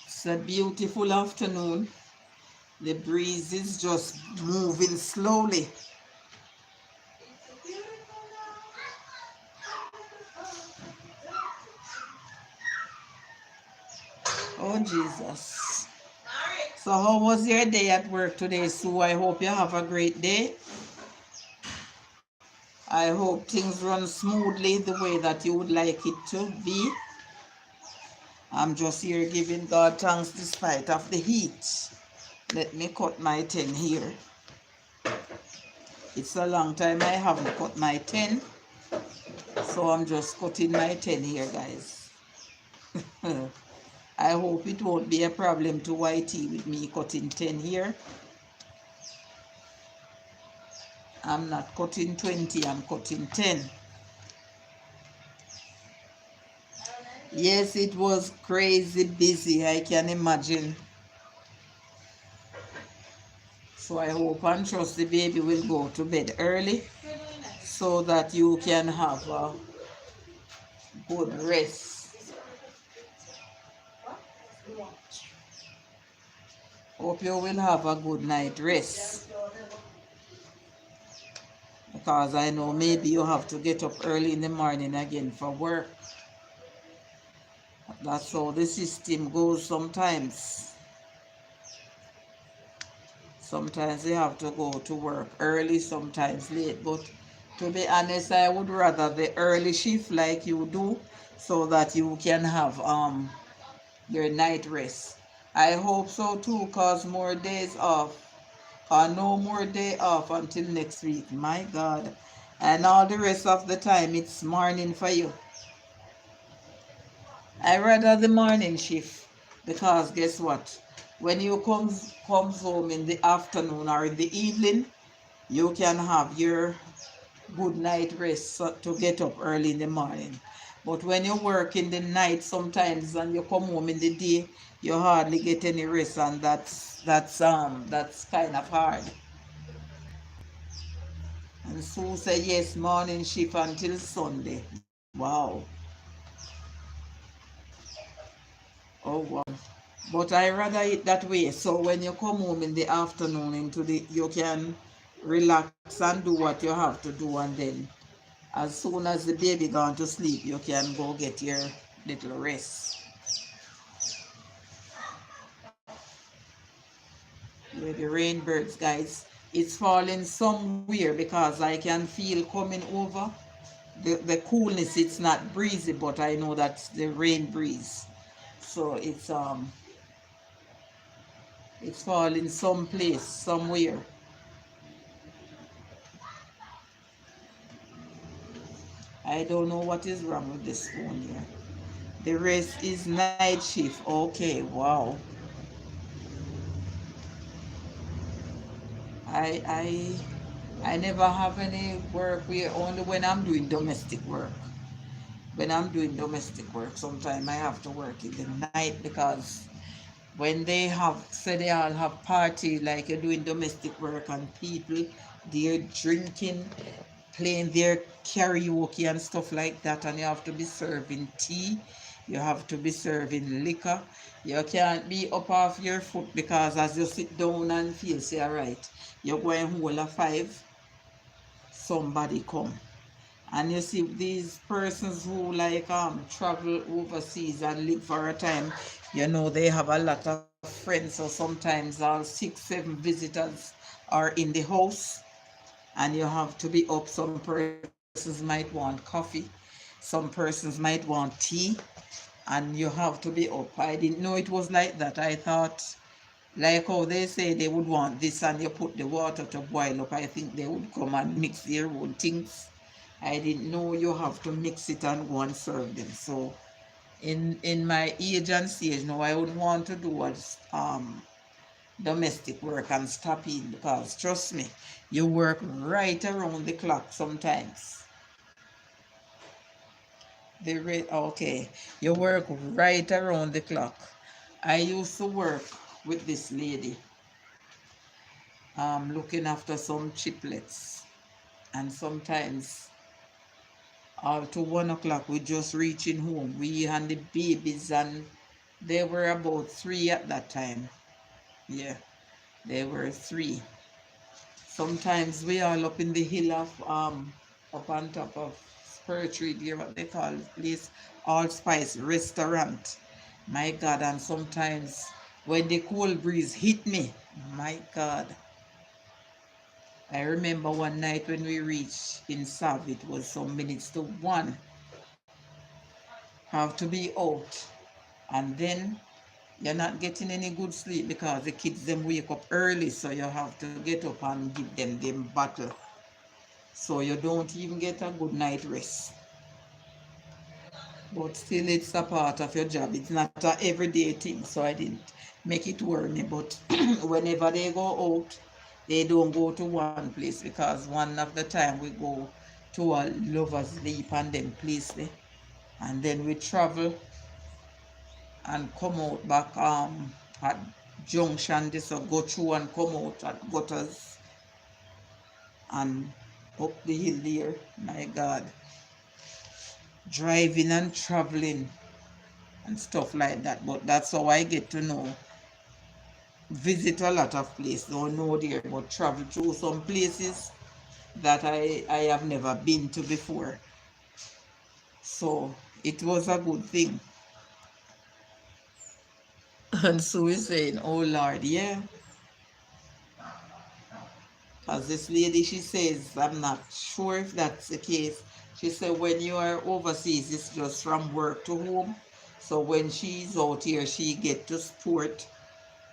It's a beautiful afternoon. The breeze is just moving slowly. Oh Jesus. So how was your day at work today, Sue? I hope you have a great day. I hope things run smoothly the way that you would like it to be. I'm just here giving God thanks despite of the heat. Let me cut my 10 here. It's a long time I haven't cut my 10. So I'm just cutting my 10 here, guys. I hope it won't be a problem to YT with me cutting 10 here. I'm not cutting 20, I'm cutting 10. Yes, it was crazy busy, I can imagine. So I hope and trust the baby will go to bed early so that you can have a good rest. Hope you will have a good night rest. Because I know maybe you have to get up early in the morning again for work. That's how the system goes sometimes. Sometimes you have to go to work early, sometimes late. But to be honest, I would rather the early shift like you do so that you can have your night rest. I hope so too, cause more days off. Or no more day off until next week. My God. And all the rest of the time it's morning for you. I rather the morning shift because guess what? When you comes home in the afternoon or in the evening, you can have your good night rest to get up early in the morning. But when you work in the night sometimes and you come home in the day, you hardly get any rest, and that's kind of hard. And Sue said yes, morning shift until Sunday. Wow. Oh wow. But I rather it that way. So when you come home in the afternoon you can relax and do what you have to do, and then as soon as the baby gone to sleep, you can go get your little rest. Where the rainbirds, guys, it's falling somewhere because I can feel coming over. The coolness, it's not breezy, but I know that's the rain breeze. So it's falling someplace, somewhere. I don't know what is wrong with this phone here. The rest is night shift. Okay, wow. I I never have any work where only when I'm doing domestic work. When I'm doing domestic work, sometimes I have to work in the night because when they say they all have party like you're doing domestic work and people, they're drinking, playing their karaoke and stuff like that, and you have to be serving tea, you have to be serving liquor. You can't be up off your foot because as you sit down and feel say alright, you're going whole of 5, somebody come And you see these persons who like travel overseas and live for a time, you know, they have a lot of friends, so sometimes all 6, 7 visitors are in the house, and you have to be up. Some persons might want coffee, some persons might want tea, and you have to be up. I didn't know it was like that. I thought, like how they say they would want this and you put the water to boil up, I think they would come and mix their own things. I didn't know you have to mix it and go and serve them. So in my age and stage now, I would want to do was domestic work and stop in, because trust me, you work right around the clock sometimes. Okay, you work right around the clock. I used to work with this lady, looking after some triplets, and sometimes to 1 o'clock we just reaching home. We and the babies, and they were about 3 at that time. Yeah, they were 3. Sometimes we all up in the hill of up on top of Spurtree there, what they call the place, All Spice Restaurant. My God, and sometimes when the cold breeze hit me, my God. I remember one night when we reached in Sav, it was some minutes to 1. Have to be out. And then you're not getting any good sleep because the kids them wake up early, so you have to get up and give them bottle. So you don't even get a good night rest. But still it's a part of your job. It's not a everyday thing, so I didn't make it worry me. But whenever they go out, they don't go to one place, because one of the time we go to a lovers leap and then place there. And then we travel and come out back at junction this, or go through and come out at gutters and up the hill there. My God, driving and traveling and stuff like that. But that's how I get to know, visit a lot of places, don't know there, but travel through some places that I have never been to before. So it was a good thing. And so we're saying, oh Lord, yeah. Because this lady, she says, I'm not sure if that's the case. She said when you are overseas, it's just from work to home. So when she's out here, she get to sport.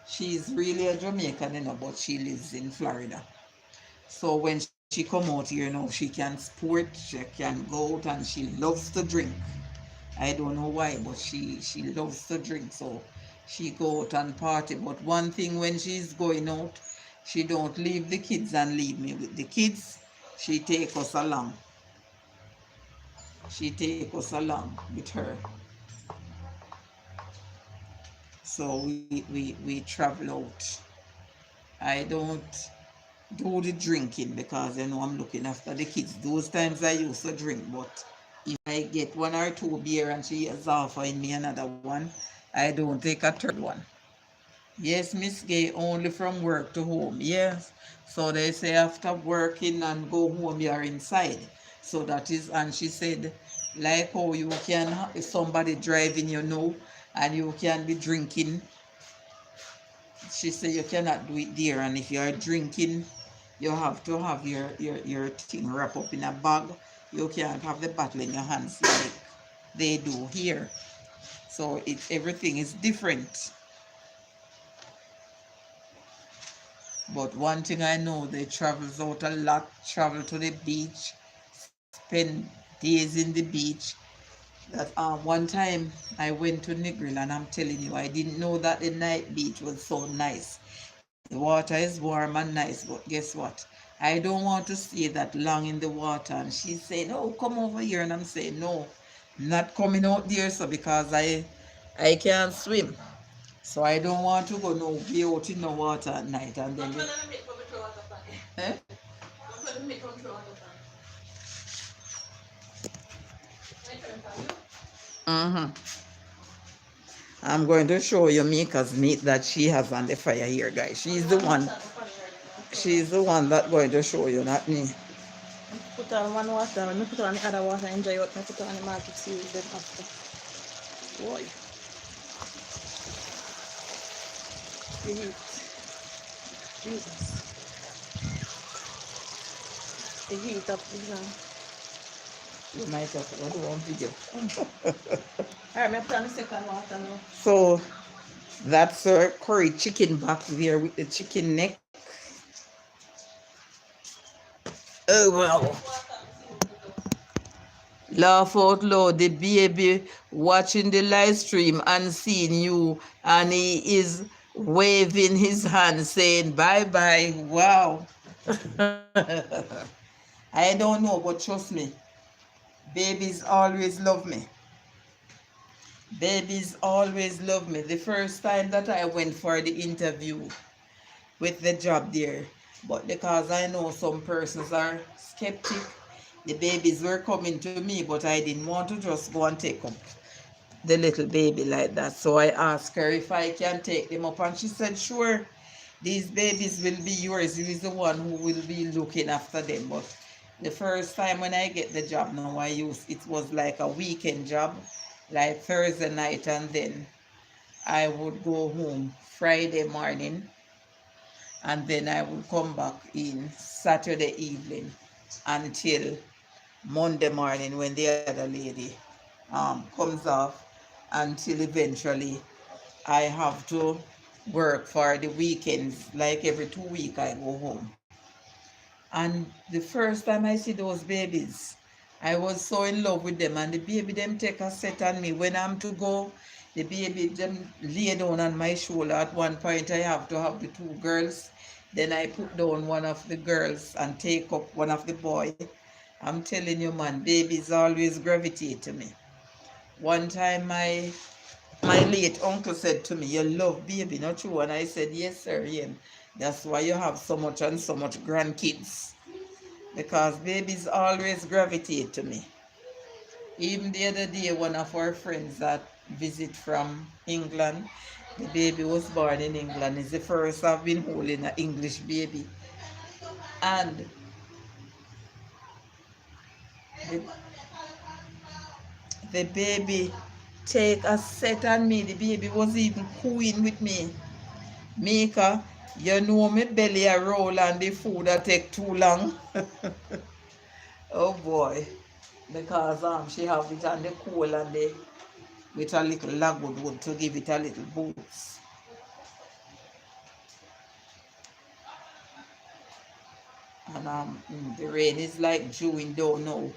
She's really a Jamaican, but she lives in Florida. So when she come out here now, she can sport, she can go out, and she loves to drink. I don't know why, but she loves to drink. So she go out and party. But one thing, when she's going out, she don't leave the kids and leave me with the kids. She take us along. She take us along with her. So we travel out. I don't do the drinking because I'm looking after the kids. Those times I used to drink, but if I get 1 or 2 beer and she is offering me another one, I don't take a third one. Yes, Miss Gay, only from work to home. Yes. So they say after working and go home, you are inside. So that is, and she said, like how you can, if somebody driving, and you can be drinking. She said you cannot do it there, and if you are drinking, you have to have your thing wrapped up in a bag. You can't have the bottle in your hands like they do here. So everything is different. But one thing I know, they travels out a lot, travel to the beach, spend days in the beach. That one time I went to Negril, and I'm telling you, I didn't know that the night beach was so nice. The water is warm and nice, but guess what? I don't want to stay that long in the water. And she's saying, oh, come over here. And I'm saying, no, I'm not coming out there, so because I can't swim. So I don't want to go be out in the water at night. And then eh? Mm-hmm. I'm going to show you Mika's meat that she has on the fire here, guys. She's the one. She's the one that's going to show you, not me. put on one water, when I put on the other water, enjoy what I put on the market series then after. Boy. The heat. Jesus. The heat up is now. You might have to do one video. Alright, I put on the second water now. So that's our curry chicken back there with the chicken neck. Oh wow. Laugh out loud, the baby watching the live stream and seeing you, and he is waving his hand saying bye bye. Wow. I don't know, but trust me, babies always love me. Babies always love me. The first time that I went for the interview with the job there, but because I know some persons are skeptic, the babies were coming to me, but I didn't want to just go and take up the little baby like that. So I asked her if I can take them up, and she said, sure, these babies will be yours. You is the one who will be looking after them. But the first time when I get the job now, it was like a weekend job, like Thursday night, and then I would go home Friday morning, and then I would come back in Saturday evening until Monday morning when the other lady comes off, until eventually I have to work for the weekends. Like every 2 weeks I go home. And the first time I see those babies, I was so in love with them, and the baby them take a set on me. When I'm to go, the baby them lay down on my shoulder. At one point I have to have the two girls. Then I put down one of the girls and take up one of the boy. I'm telling you, man, babies always gravitate to me. One time my late uncle said to me, you love baby, not true? And I said, yes, sir, yeah. That's why you have so much and so much grandkids. Because babies always gravitate to me. Even the other day, one of our friends that visit from England, the baby was born in England. It's the first I've been holding an English baby. And the, the baby take a set on me. The baby was even cooing with me. Mika, you know me belly a roll and the food a take too long. Oh boy. Because she have it on the coal and the with a little lagwood wood to give it a little boots. And the rain is like June, don't know.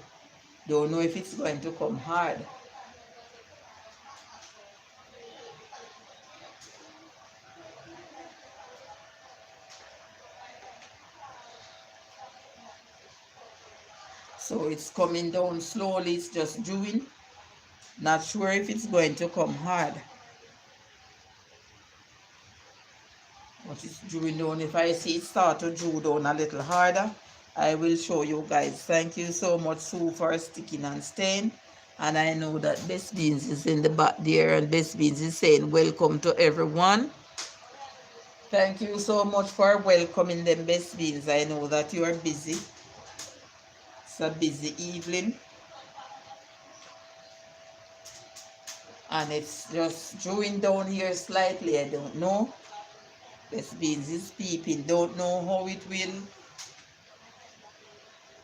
Don't know if it's going to come hard. So it's coming down slowly, it's just dewing. Not sure if it's going to come hard. But it's dewing down. If I see it start to dew down a little harder, I will show you guys. Thank you so much, Sue, for sticking and staying. And I know that Best Beans is in the back there, and Best Beans is saying welcome to everyone. Thank you so much for welcoming them, Best Beans. I know that you are busy. It's a busy evening. And it's just drawing down here slightly. I don't know. Best Beans is peeping. Don't know how it will,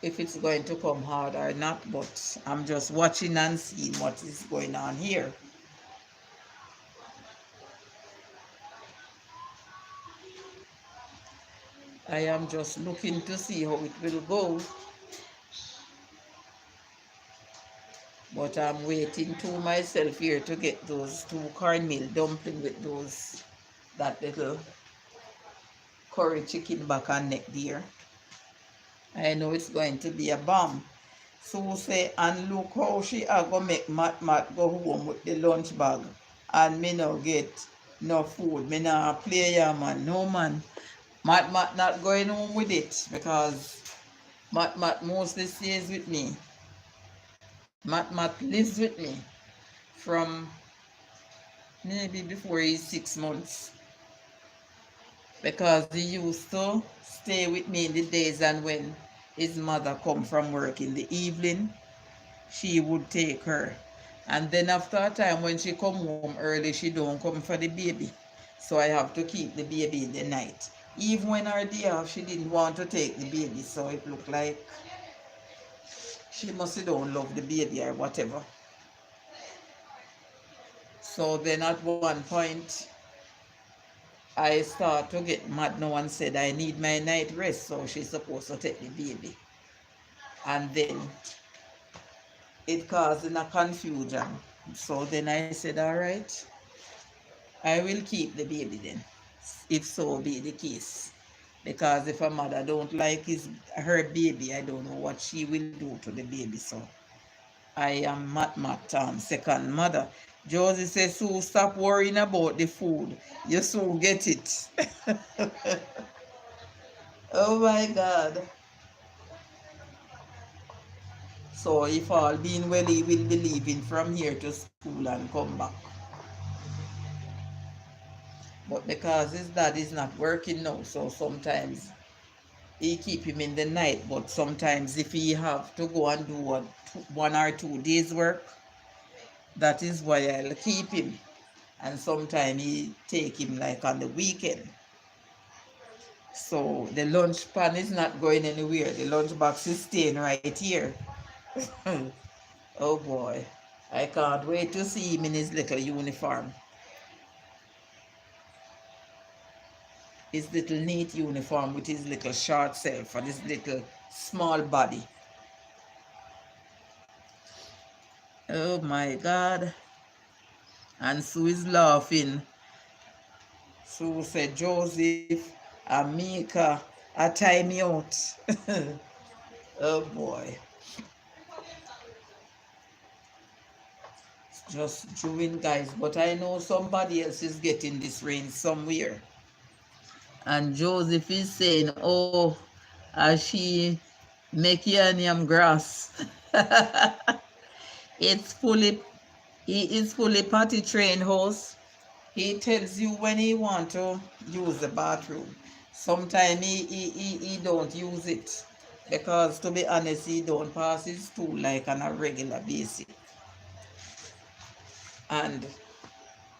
if it's going to come hard or not, but I'm just watching and seeing what is going on here. I am just looking to see how it will go. But I'm waiting to myself here to get those 2 cornmeal dumpling with that little curry chicken back and neck there. I know it's going to be a bomb. So say, and look how she are going to make Matt go home with the lunch bag. And me now get no food. Me now play ya, man. No, man. Matt not going home with it, because Matt mostly stays with me. Matt lives with me from maybe before he's 6 months. Because he used to stay with me in the days and when his mother come from work in the evening, she would take her. And then after a time when she come home early, she don't come for the baby. So I have to keep the baby in the night. Even when her day off, she didn't want to take the baby. So it looked like she must don't love the baby or whatever. So then at one point, I start to get mad now and said I need my night rest. So she's supposed to take the baby. And then it caused a confusion. So then I said, all right, I will keep the baby then, if so be the case. Because if a mother don't like her baby, I don't know what she will do to the baby. So I am second mother. Josie says, Sue, stop worrying about the food. You soon get it. Oh my God. So if all being well, he will be leaving from here to school and come back. But because his dad is not working now, so sometimes he keep him in the night. But sometimes if he have to go and do 1 or 2 days work, that is why I'll keep him. And sometimes he take him like on the weekend. So the lunch pan is not going anywhere. The lunch box is staying right here. Oh boy. I can't wait to see him in his little uniform. His little neat uniform with his little short self and his little small body. Oh my God. And Sue is laughing. Sue said, Joseph, Amika, a tie me out. Oh boy. It's just chewing, guys. But I know somebody else is getting this rain somewhere. And Joseph is saying, oh, she make yam grass. It's fully, he is fully potty trained host. He tells you when he want to use the bathroom. Sometimes he don't use it. Because to be honest, he don't pass his stool like on a regular basis. And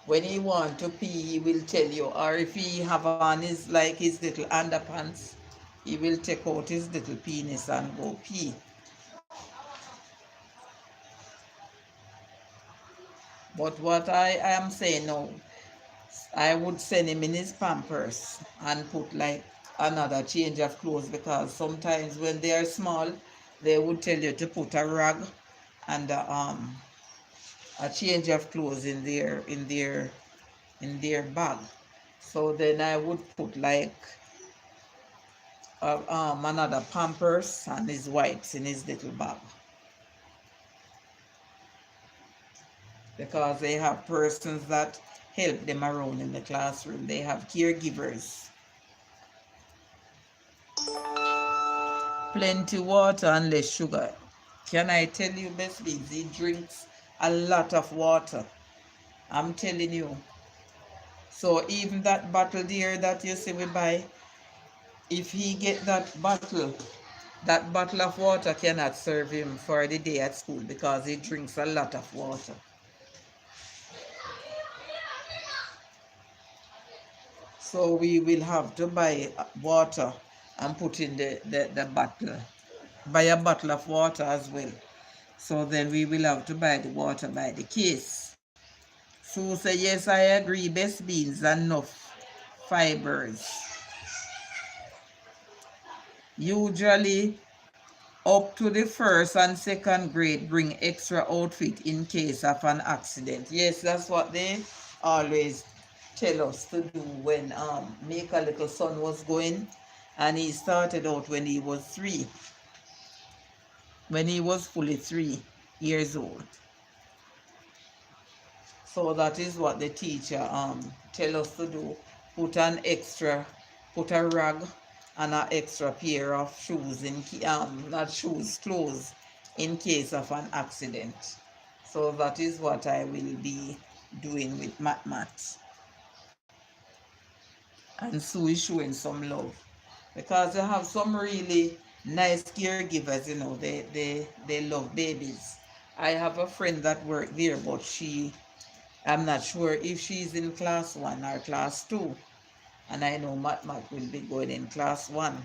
when he want to pee, he will tell you. Or if he have on his little underpants, he will take out his little penis and go pee. But what I am saying now, I would send him in his pampers and put like another change of clothes, because sometimes when they are small, they would tell you to put a rag and a change of clothes in their bag. So then I would put like another pampers and his wipes in his little bag, because they have persons that help them around in the classroom. They have caregivers. Plenty water and less sugar. Can I tell you, best beans, he drinks a lot of water. I'm telling you. So even that bottle there that you see we buy, if he get that bottle of water cannot serve him for the day at school, because he drinks a lot of water. So we will have to buy water and put in the bottle. Buy a bottle of water as well. So then we will have to buy the water by the case. So say, yes, I agree, best beans, enough fibers. Usually up to the first and second grade bring extra outfit in case of an accident. Yes, that's what they always tell us to do when Mika little son was going, and he started out when he was 3. When he was fully 3 years old. So that is what the teacher tell us to do. Put a rag and an extra pair of shoes clothes in case of an accident. So that is what I will be doing with Matt. And Sue is showing some love, because they have some really Nice caregivers, they love babies. I have a friend that worked there, but I'm not sure if she's in class 1 or class 2. And I know Matt will be going in class 1.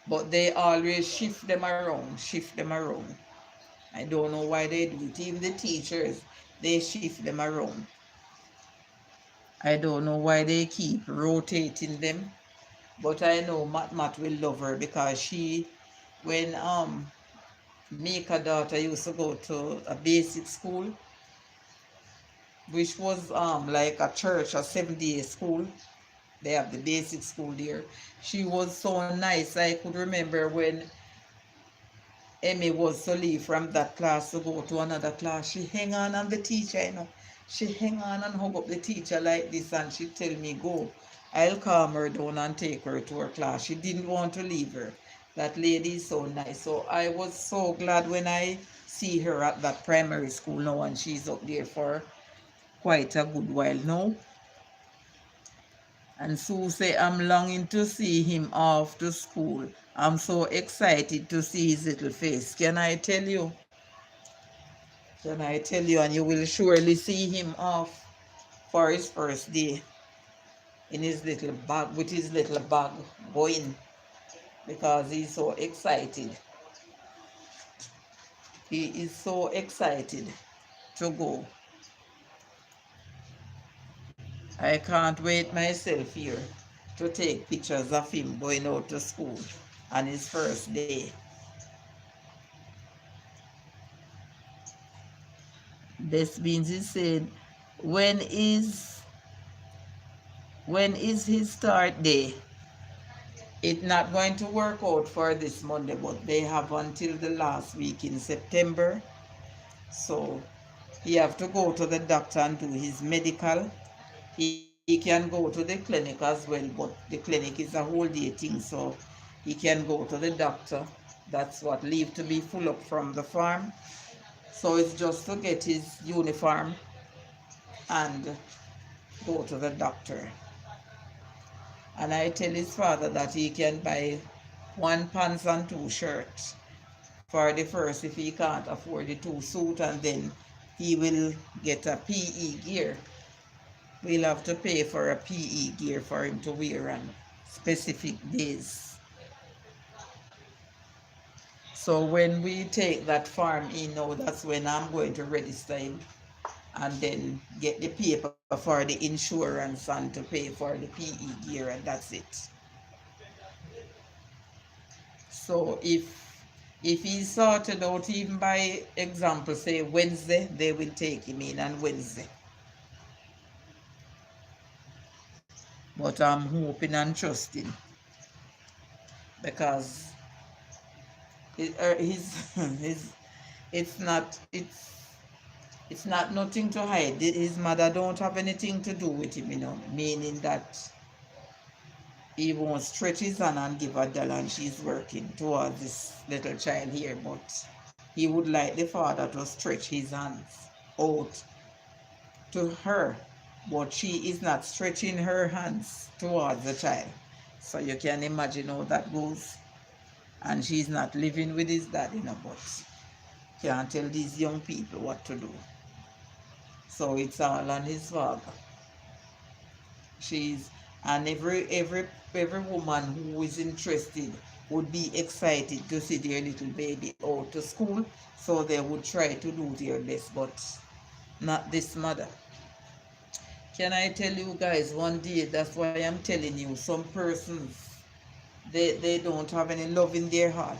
But they always shift them around, shift them around. I don't know why they do it. Even the teachers, they shift them around. I don't know why they keep rotating them. But I know Matt will love her because when Mika daughter used to go to a basic school, which was like a church, a 7-day school. They have the basic school there. She was so nice. I could remember when Emmy was to leave from that class to go to another class. She hang on the teacher. She hang on and hug up the teacher like this, and she tell me go. I'll calm her down and take her to her class. She didn't want to leave her. That lady is so nice. So I was so glad when I see her at that primary school now, and she's up there for quite a good while now. And Sue say, I'm longing to see him off to school. I'm so excited to see his little face. Can I tell you? Can I tell you? And you will surely see him off for his first day in his little bag, with his little bag going, because he's so excited. He is so excited to go. I can't wait myself here to take pictures of him going out to school on his first day. This means he said, when is his start day? It's not going to work out for this Monday, but they have until the last week in September. So he have to go to the doctor and do his medical. He can go to the clinic as well, but the clinic is a whole day thing, so he can go to the doctor. That's what leave to be full up from the farm. So it's just to get his uniform and go to the doctor. And I tell his father that he can buy 1 pants and 2 shirts for the first if he can't afford the 2 suit, and then he will get a PE gear. We'll have to pay for a PE gear for him to wear on specific days. So when we take that farm in now, that's when I'm going to register him and then get the paper for the insurance and to pay for the PE gear, and that's it. So if he's sorted out, even by example, say Wednesday, they will take him in on Wednesday. But I'm hoping and trusting, because it's not nothing to hide. His mother don't have anything to do with him, meaning that he won't stretch his hand and give $1 and she's working towards this little child here, but he would like the father to stretch his hands out to her, but she is not stretching her hands towards the child. So you can imagine how that goes. And she's not living with his dad, but can't tell these young people what to do. So it's all on his father. And every woman who is interested would be excited to see their little baby out to school, so they would try to do their best, but not this mother. Can I tell you guys, one day, that's why I'm telling you, some persons, they don't have any love in their heart.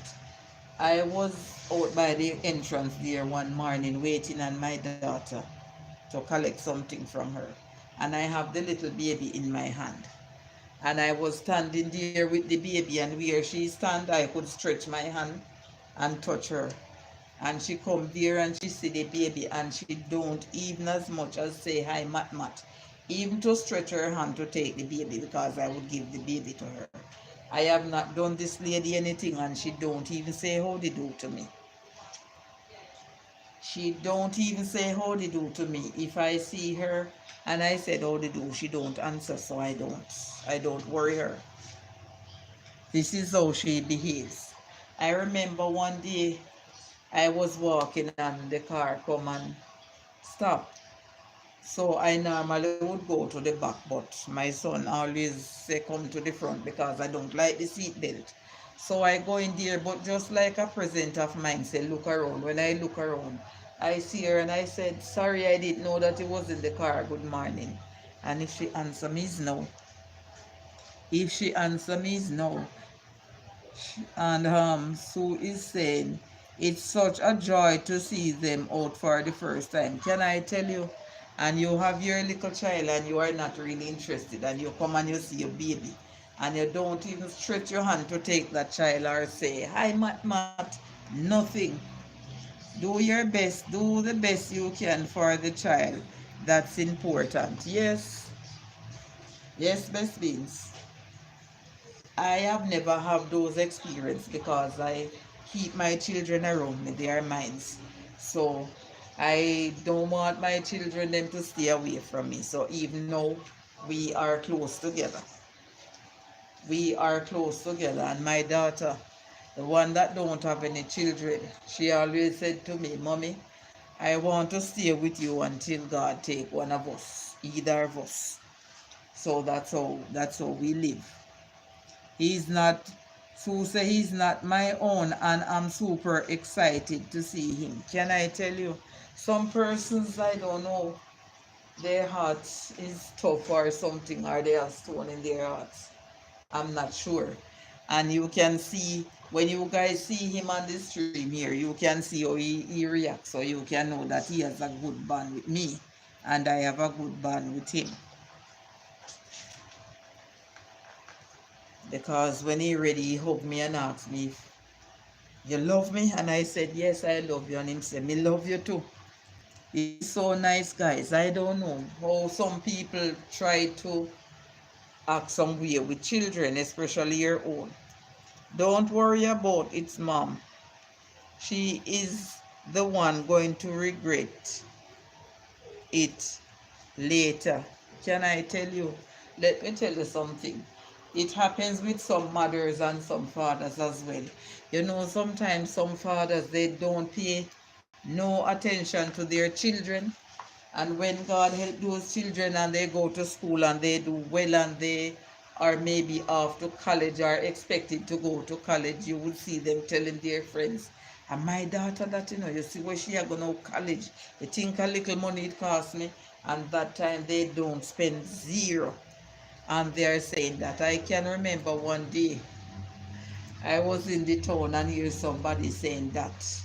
I was out by the entrance there one morning waiting on my daughter to collect something from her, and I have the little baby in my hand, and I was standing there with the baby, and where she stand I could stretch my hand and touch her, and she come there and she see the baby, and she don't even as much as say hi Matt, even to stretch her hand to take the baby, because I would give the baby to her. I have not done this lady anything, and she don't even say howdy do to me. She don't even say howdy do to me. If I see her and I said howdy do, she don't answer, so I don't worry her. This is how she behaves. I remember one day I was walking and the car come and stop. So I normally would go to the back, but my son always say come to the front because I don't like the seat belt. So I go in there, but just like a present of mine say look around. When I look around, I see her and I said, sorry, I didn't know that it was in the car. Good morning. And if she answer me is no. If she answer me is no. And Sue is saying, it's such a joy to see them out for the first time. Can I tell you? And you have your little child and you are not really interested, and you come and you see your baby, and you don't even stretch your hand to take that child or say, hi, Matt. Nothing. Do your best. Do the best you can for the child. That's important. Yes. Yes, best beans. I have never had those experiences because I keep my children around me. They are mine. So I don't want my children them to stay away from me. So even though we are close together, we are close together. And my daughter, the one that don't have any children, she always said to me, Mommy, I want to stay with you until God take one of us, either of us. So that's how we live. He's not, Sue say he's not my own, and I'm super excited to see him. Can I tell you? Some persons, I don't know, their hearts is tough or something, or they have stone in their hearts. I'm not sure. And you can see, when you guys see him on the stream here, you can see how he reacts, so you can know that he has a good bond with me, and I have a good bond with him. Because when he ready, he hugged me and asked me if you love me? And I said, yes, I love you. And him said, me love you too. He's so nice, guys. I don't know how some people try to act some way with children, especially your own. Don't worry about it, mom. She is the one going to regret it later. Can I tell you? Let me tell you something. It happens with some mothers and some fathers as well. You know, sometimes some fathers, they don't pay no attention to their children. And when God help those children and they go to school and they do well and they are maybe off to college or expected to go to college, you will see them telling their friends, and my daughter that, you see where she are going to college. You think a little money it cost me? And that time they don't spend zero. And they are saying that. I can remember one day I was in the town and hear somebody saying that.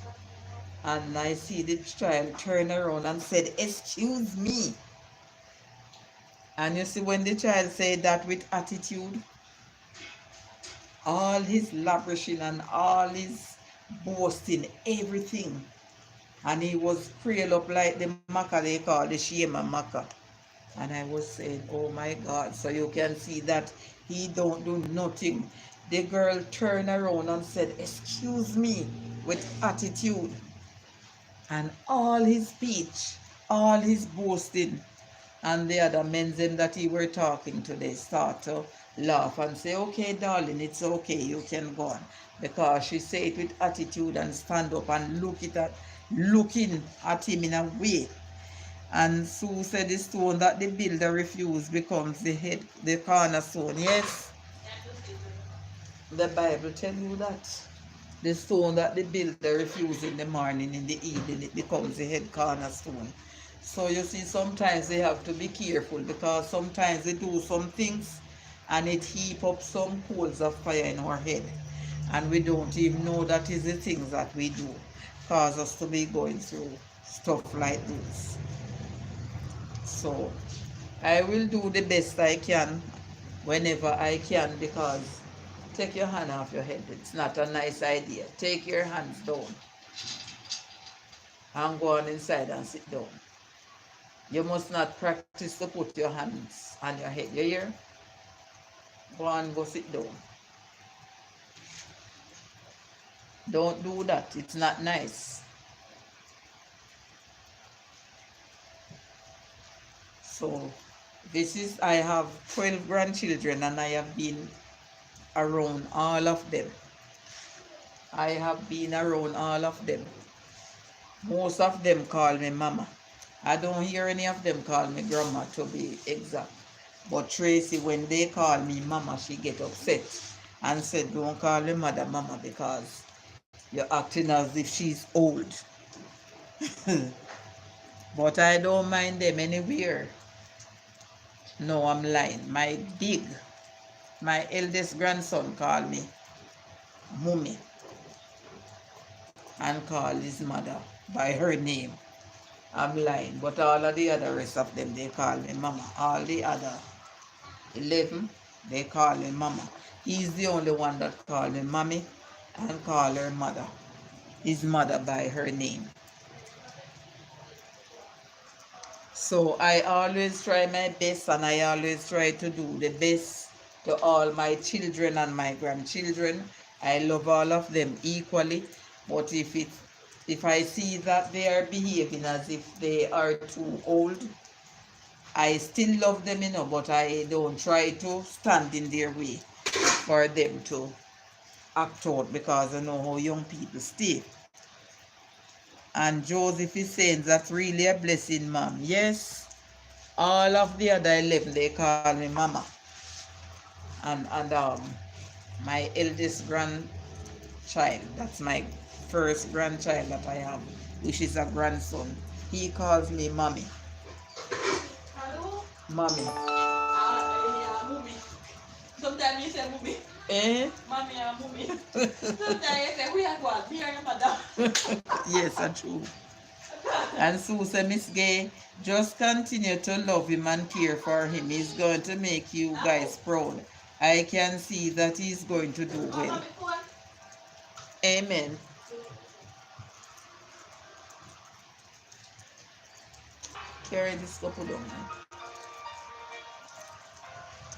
And I see the child turn around and said, excuse me. And you see, when the child said that with attitude, all his lavishing and all his boasting, everything. And he was cradled up like the maca they call the shame maca. And I was saying, oh my God. So you can see that he don't do nothing. The girl turned around and said, excuse me, with attitude. And all his speech, all his boasting, and the other men them that he were talking to, they start to laugh and say, okay, darling, it's okay, you can go on. Because she said it with attitude and stand up and looking at him in a way. And Sue said the stone that the builder refused becomes the cornerstone. Yes, the Bible tell you that. The stone that the builder refused in the morning, in the evening, it becomes the head cornerstone. So you see, sometimes they have to be careful because sometimes they do some things and it heap up some coals of fire in our head. And we don't even know that is the things that we do cause us to be going through stuff like this. So I will do the best I can whenever I can, because take your hand off your head. It's not a nice idea. Take your hands down and go on inside and sit down. You must not practice to put your hands on your head. You hear? Go on, go sit down. Don't do that. It's not nice. So I have 12 grandchildren and I have been around all of them. I have been around all of them. Most of them call me mama. I don't hear any of them call me grandma, to be exact. But Tracy, when they call me mama, she get upset and said, don't call me mother mama because you're acting as if she's old. But I don't mind them anywhere. No, I'm lying. My eldest grandson called me mummy and called his mother by her name. I'm lying. But all of the other rest of them, they call me mama. All the other 11, they call me mama. He's the only one that call me mommy and call her mother, his mother by her name. So I always try my best, and I always try to do the best to all my children and my grandchildren. I love all of them equally, but if I see that they are behaving as if they are too old, I still love them, but I don't try to stand in their way for them to act out, because I know how young people stay. And Joseph is saying that's really a blessing, mom. Yes, all of the other 11, they call me mama. And my eldest grandchild, that's my first grandchild that I have, which is a grandson, he calls me mommy. Hello? Mommy. Yeah, mommy. Sometimes you say mommy. Eh? Mommy and mommy. Sometimes you say, we are going, me and your mother. Yes, that's true. And Sue said, Miss Gay, just continue to love him and care for him. He's going to make you guys proud. I can see that he's going to do well. Amen. Carry this couple down.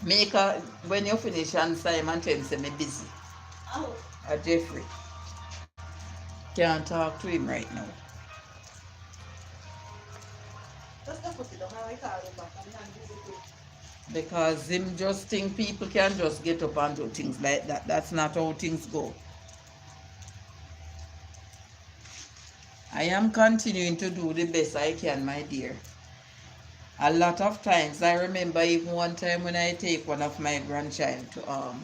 Make a, when you finish and Simon tell him, say me busy. Oh. Jeffrey. Can't talk to him right now. Just put it down and I call him back and I'm busy too. Because him just think people can just get up and do things like that. That's not how things go. I am continuing to do the best I can, my dear. A lot of times, I remember even one time when I take one of my grandchild to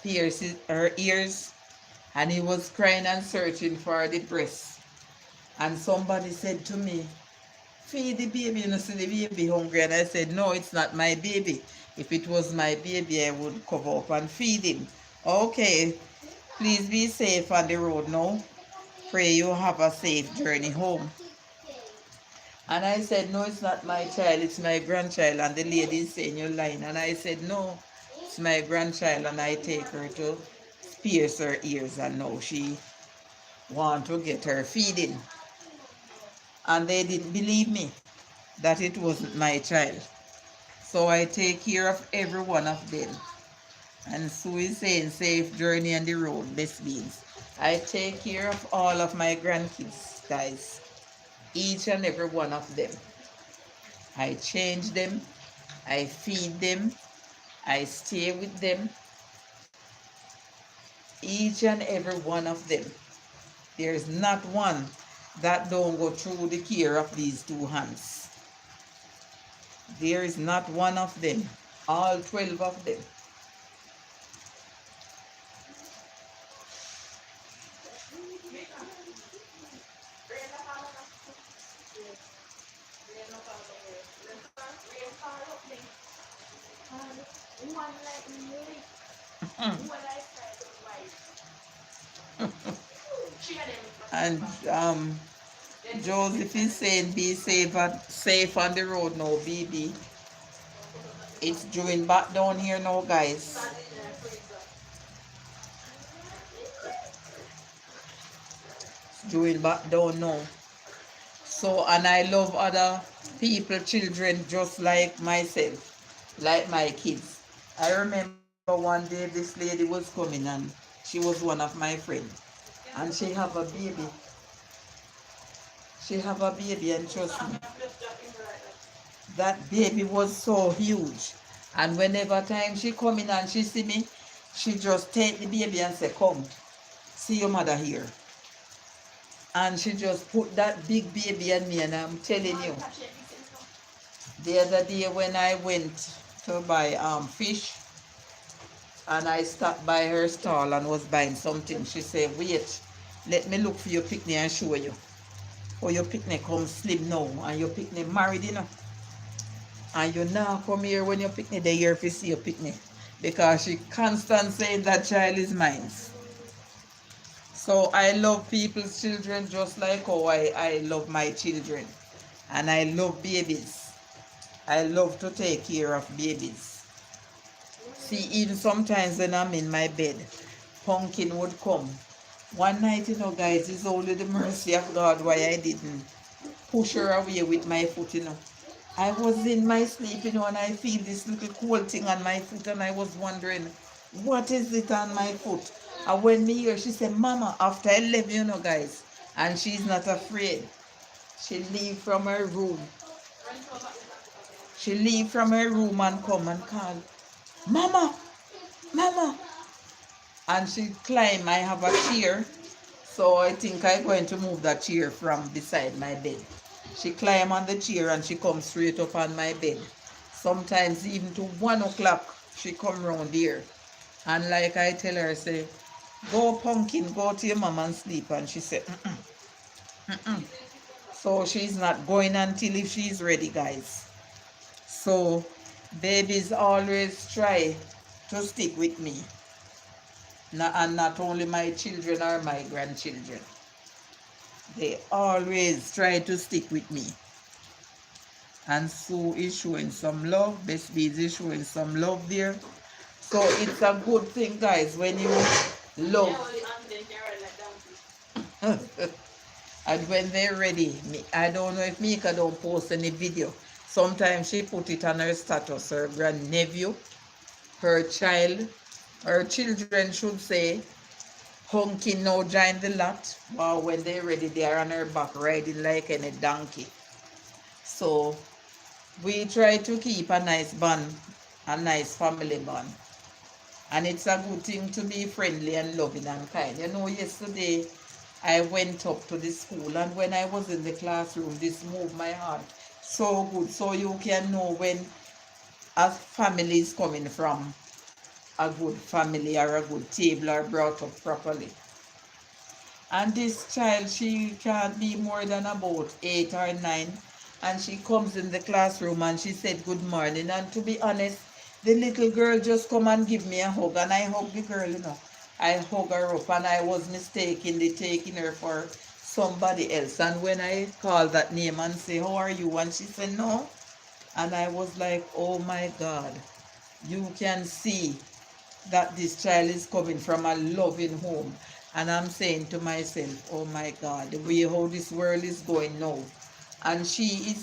pierce her ears, and he was crying and searching for the breast. And somebody said to me, feed the baby, see the baby hungry. And I said, no, it's not my baby. If it was my baby, I would cover up and feed him. Okay, please be safe on the road now. Pray you have a safe journey home. And I said, no, it's not my child, it's my grandchild. And the lady is saying, you're lying. And I said, no, it's my grandchild. And I take her to pierce her ears. And now she want to get her feeding. And they didn't believe me that it wasn't my child. So I take care of every one of them. And Sue is saying, safe journey on the road, best beans. I take care of all of my grandkids, guys. Each and every one of them. I change them. I feed them. I stay with them. Each and every one of them. There's not one that don't go through the care of these two hands. There is not one of them. All 12 of them. And Joseph is saying be safe on the road now, baby. It's drawing back down here now, guys. It's drawing back down now. So, and I love other people, children, just like myself, like my kids. I remember one day this lady was coming and she was one of my friends. And she have a baby. She have a baby, and trust me, that baby was so huge. And whenever time she come in and she see me, she just take the baby and say, come, see your mother here. And she just put that big baby on me, and I'm telling you, the other day when I went to buy fish, and I stopped by her stall and was buying something, she said, wait, let me look for your picnic and show you. Or your picnic come slim now, and your picnic married, you know. And you now come here when your picnic they here to see your picnic. Because she constant saying that child is mine. So I love people's children just like how I love my children. And I love babies. I love to take care of babies. See, even sometimes when I'm in my bed, Pumpkin would come. One night, you know, guys, it's only the mercy of God why I didn't push her away with my foot, you know. I was in my sleep, you know, and I feel this little cold thing on my foot, and I was wondering, what is it on my foot? And when me hear, she said, Mama, after 11, you know, guys, and she's not afraid. She leave from her room. She leave from her room and come and call, Mama, Mama. And she climb. I have a chair, so I think I'm going to move that chair from beside my bed. She climb on the chair and she comes straight up on my bed. Sometimes even to 1 o'clock, she come round here. And like I tell her, say, go Pumpkin, go to your mama and sleep. And she said, So she's not going until if she's ready, guys. So babies always try to stick with me. And not only my children or my grandchildren. They always try to stick with me. And Sue is showing some love. Best Bees is showing some love there. So it's a good thing, guys, when you love. And when they're ready, I don't know if Mika don't post any video. Sometimes she put it on her status, her grandnephew, her child, her children should say, Hunky now join the lot. Wow, when they're ready, they are on her back riding like any donkey. So we try to keep a nice bond, a nice family bond. And it's a good thing to be friendly and loving and kind. You know, yesterday I went up to the school, and when I was in the classroom, this moved my heart so good. So you can know when a family is coming from a good family or a good table or brought up properly. And this child, she can't be more than about 8 or 9. And she comes in the classroom and she said good morning. And to be honest, the little girl just come and give me a hug. And I hug the girl, you know. I hug her up, and I was mistakenly taking her for somebody else. And when I called that name and say, how are you? And she said, no. And I was like, oh my God. You can see that this child is coming from a loving home. And I'm saying to myself, oh my God, the way how this world is going now. And she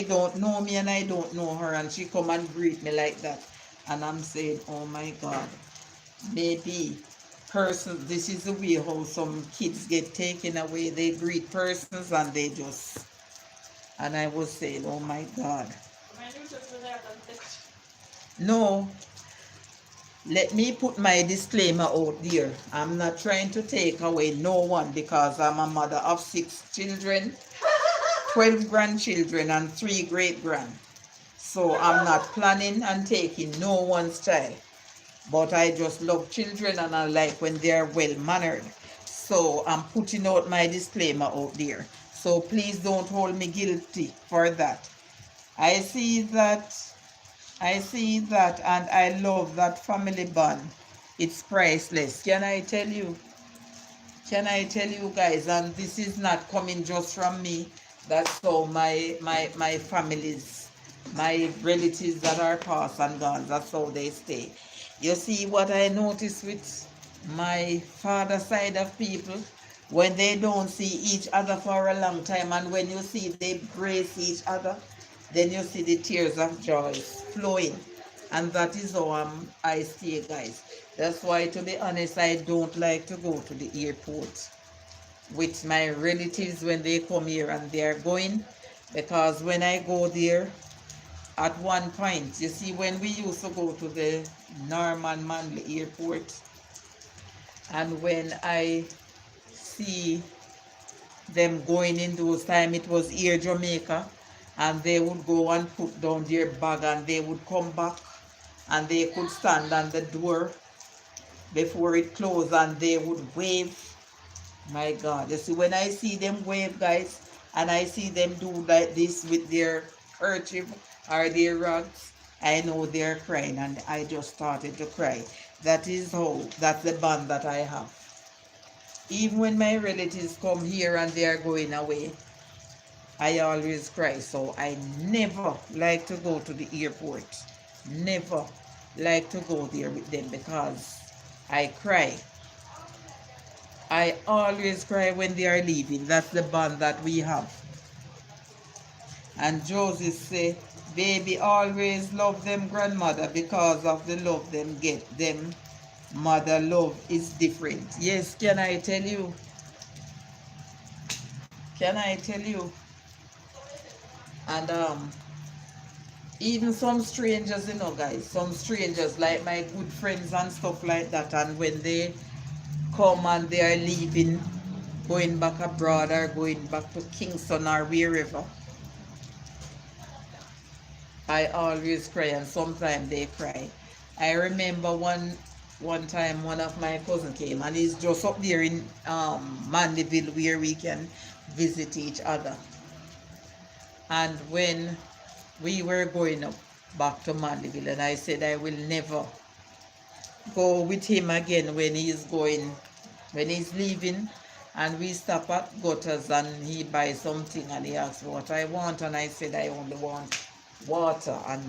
don't know me and I don't know her, and she come and greet me like that. And I'm saying, oh my God, maybe this is the way how some kids get taken away. They greet persons and they just, and I was saying, oh my God. No, let me put my disclaimer out there. I'm not trying to take away no one, because I'm a mother of 6 children, 12 grandchildren, and 3 great-grand. So I'm not planning on taking no one's child. But I just love children, and I like when they're well-mannered. So I'm putting out my disclaimer out there. So please don't hold me guilty for that. I see that, and I love that family bond. It's priceless. Can I tell you guys, and this is not coming just from me, that's how my families, my relatives that are passed and gone, that's how they stay. You see what I notice with my father's side of people, when they don't see each other for a long time, and when you see they embrace each other, then you see the tears of joy flowing. And that is how I stay, guys. That's why, to be honest, I don't like to go to the airport with my relatives when they come here and they are going, because when I go there, at one point, you see, when we used to go to the Norman Manley Airport, And when I see them going in those time, it was here Jamaica, and they would go and put down their bag and they would come back and they could stand on the door before it closed and they would wave. My God, you see, when I see them wave, guys, and I see them do like this with their kerchief or their rugs, I know they're crying, and I just started to cry. That's the bond that I have. Even when my relatives come here and they are going away, I always cry. So I never like to go to the airport. Never like to go there with them because I cry. I always cry when they are leaving. That's the bond that we have. And Joseph say, baby always love them grandmother because of the love them get. Them mother love is different. Yes, can I tell you? Can I tell you? And even some strangers, guys, some strangers like my good friends and stuff like that, and when they come and they are leaving, going back abroad or going back to Kingston or wherever, I always cry, and sometimes they cry. I remember one time one of my cousin came, and he's just up there in Mandeville where we can visit each other. And when we were going up back to Mandeville, and I said I will never go with him again when he's leaving. And we stop at Gutters and he buys something and he asked what I want, and I said I only want water, and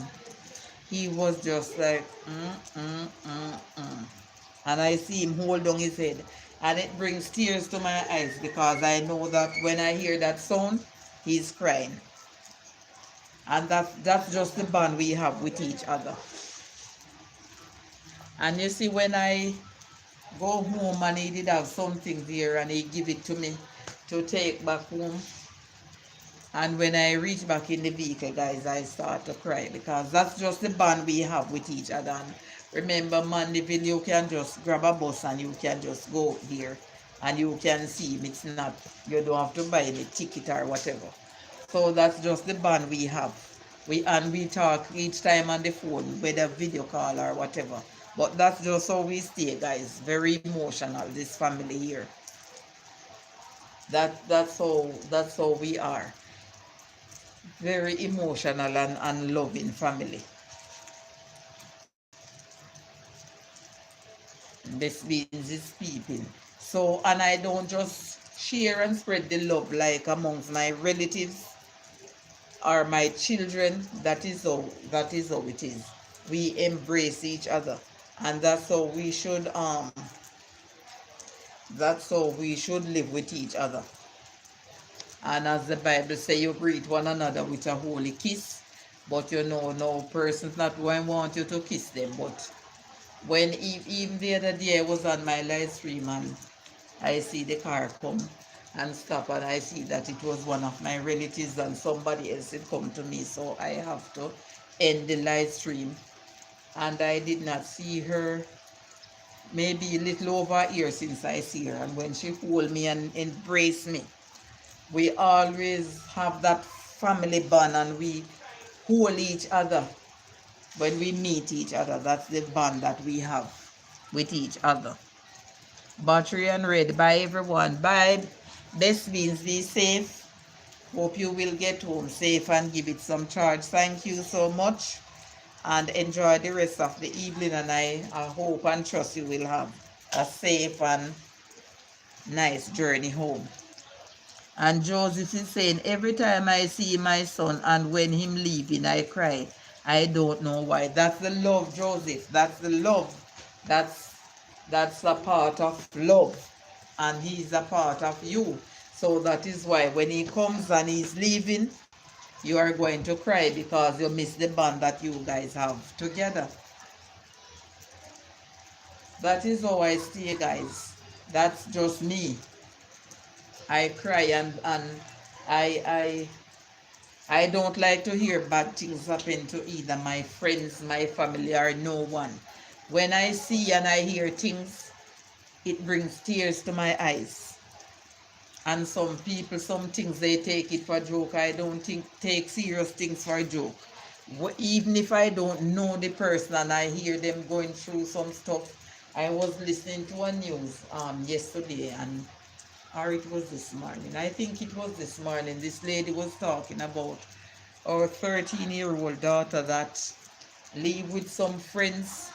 he was just like and I see him hold down his head, and it brings tears to my eyes because I know that when I hear that sound, he's crying. And that's just the bond we have with each other. And you see, when I go home and he did have something there and he give it to me to take back home, and when I reach back in the vehicle, guys, I start to cry because that's just the bond we have with each other. And remember, Mandeville, you can just grab a bus and you can just go there and you can see him. It's not, you don't have to buy any ticket or whatever. So that's just the bond we have. We talk each time on the phone, whether video call or whatever. But that's just how we stay, guys. Very emotional, this family here. That's how we are. Very emotional and loving family. This means is peeping. So, and I don't just share and spread the love like amongst my relatives or my children. That is how it is. We embrace each other, and that's how we should live with each other. And as the Bible says, you greet one another with a holy kiss. But no person's not going to want you to kiss them. But when even the other day I was on my live stream and I see the car come and stop, and I see that it was one of my relatives and somebody else had come to me, so I have to end the live stream. And I did not see her maybe a little over a year since I see her, and when she hold me and embrace me, we always have that family bond and we hold each other when we meet each other. That's the bond that we have with each other. Battery and red. Bye everyone. Bye. Best means be safe. Hope you will get home safe and give it some charge. Thank you so much and enjoy the rest of the evening, and I hope and trust you will have a safe and nice journey home. And Joseph is saying, every time I see my son and when him leaving, I cry. I don't know why. That's the love, Joseph. That's the love. That's a part of love. And he's a part of you. So that is why when he comes and he's leaving, you are going to cry because you miss the bond that you guys have together. That is how I stay, guys. That's just me. I cry and I don't like to hear bad things happen to either my friends, my family, or no one. When I see and I hear things, it brings tears to my eyes. And some people, some things they take it for a joke. I don't think take serious things for a joke. Even if I don't know the person and I hear them going through some stuff, I was listening to a news yesterday, and or it was this morning. I think it was this morning. This lady was talking about our 13-year-old daughter that live with some friends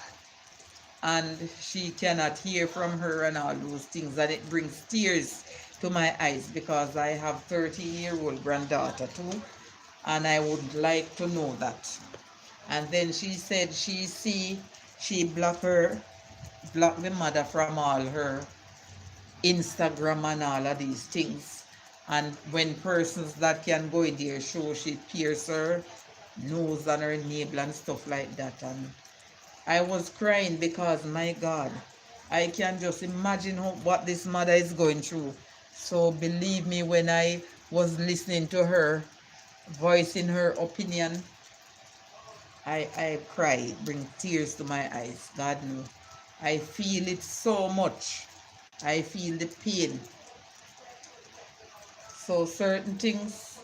and she cannot hear from her and all those things, and it brings tears to my eyes because I have 13-year-old granddaughter too, and I would like to know that. And then she said she blocked the mother from all her Instagram and all of these things. And when persons that can go in there show, she pierce her nose and her navel and stuff like that. And I was crying because, my God, I can just imagine what this mother is going through. So believe me, when I was listening to her voicing her opinion, I cry, bring tears to my eyes. God knows. I feel it so much. I feel the pain. So certain things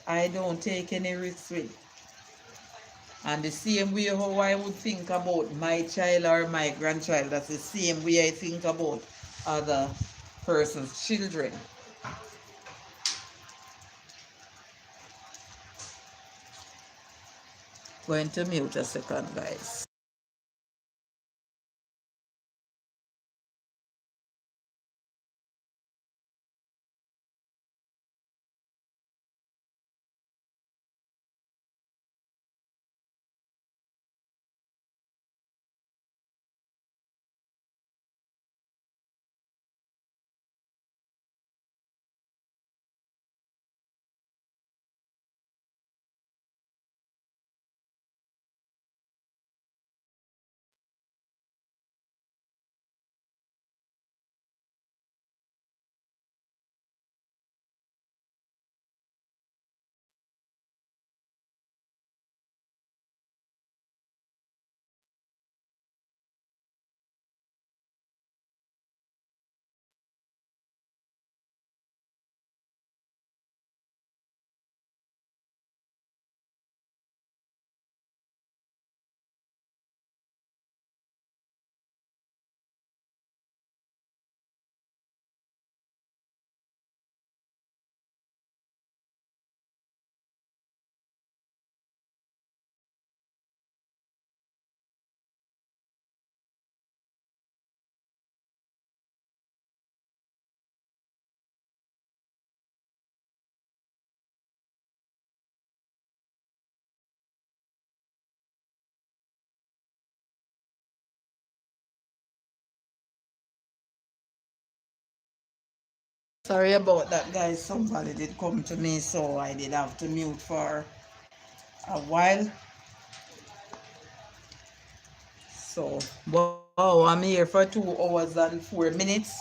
I don't take any risks with. And the same way how I would think about my child or my grandchild, that's the same way I think about other person's children. Going to mute a second, guys. Sorry about that, guys. Somebody did come to me, so I did have to mute for a while. So, wow, I'm here for 2 hours and 4 minutes.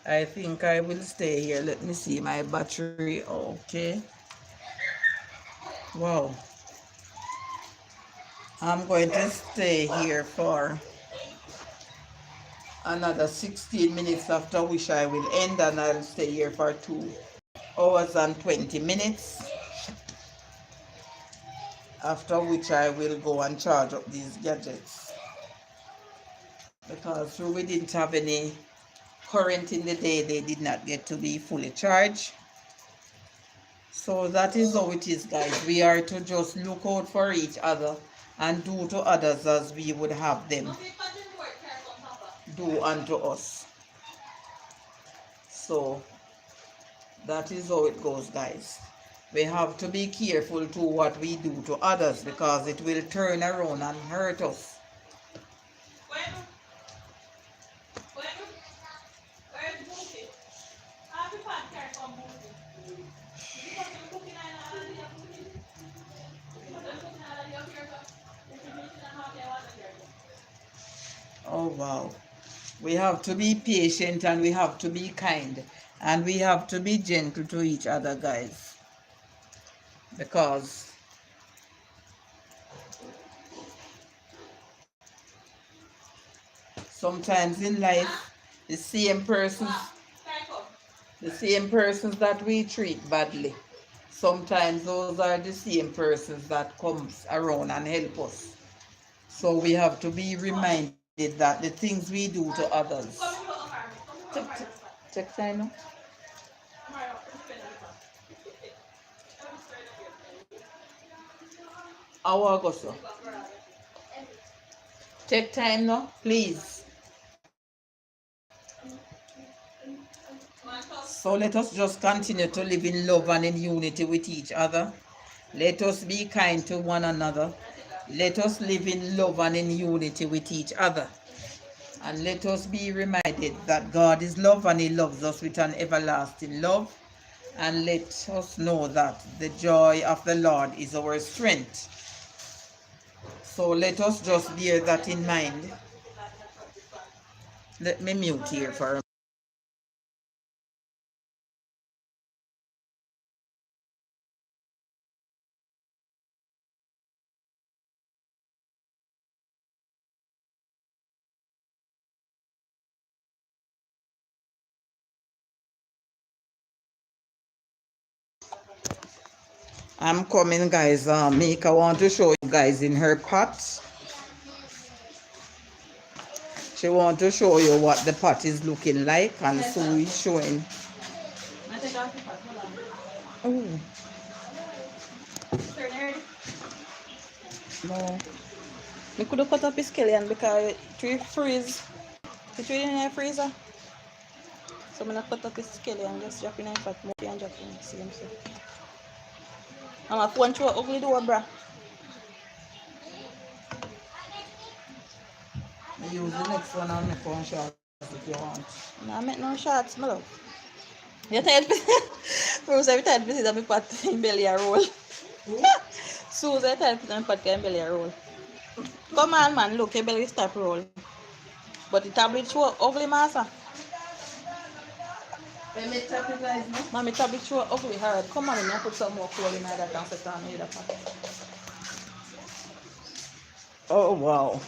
I think I will stay here. Let me see my battery. Okay. Wow. I'm going to stay here for another 16 minutes, after which I will end, and I'll stay here for 2 hours and 20 minutes. After which I will go and charge up these gadgets. Because we didn't have any current in the day, they did not get to be fully charged. So that is how it is, guys. We are to just look out for each other and do to others as we would have them do unto us. So that is how it goes, guys. We have to be careful to what we do to others, because it will turn around and hurt us. Oh wow. We have to be patient and we have to be kind and we have to be gentle to each other, guys. Because Sometimes in life, the same persons that we treat badly, sometimes those are the same persons that comes around and help us. So we have to be reminded that the things we do to others. Take time now. Our go so. Take time now, please. So let us just continue to live in love and in unity with each other. Let us be kind to one another. Let us live in love and in unity with each other. And let us be reminded that God is love and He loves us with an everlasting love. And let us know that the joy of the Lord is our strength. So let us just bear that in mind. Let me mute here for a minute. I'm coming, guys. Mika want to show you guys in her pot. She want to show you what the pot is looking like, and so is showing. Oh no! We could have cut up his scallion because it freeze. It in the freezer. So I'm gonna cut up his scallion, just drop in the pot more and drop in the same stuff. I'm a phone show ugly door, bruh. I use the next one on my phone shot if you want. I make no shots, my love. You tired? Rose, every time visit my pot in belly a roll. Susan, every time put my pot in belly a roll. Come on, man, look, your belly stop roll. But the tablet show ugly, master. Mommy, tablet show ugly hard. Come on, I put some more coal in that and set on the pot. Oh wow!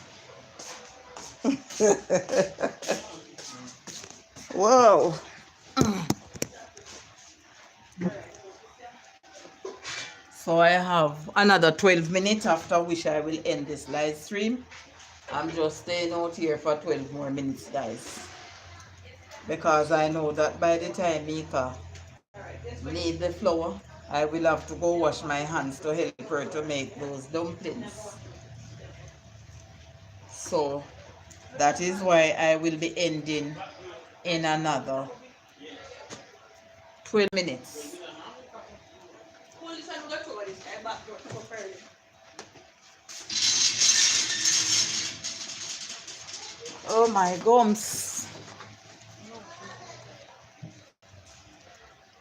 Wow! So I have another 12 minutes, after which I will end this live stream. I'm just staying out here for 12 more minutes, guys, because I know that by the time Mika need the flour, I will have to go wash my hands to help her to make those dumplings. So that is why I will be ending in another 12 minutes. Oh my gums.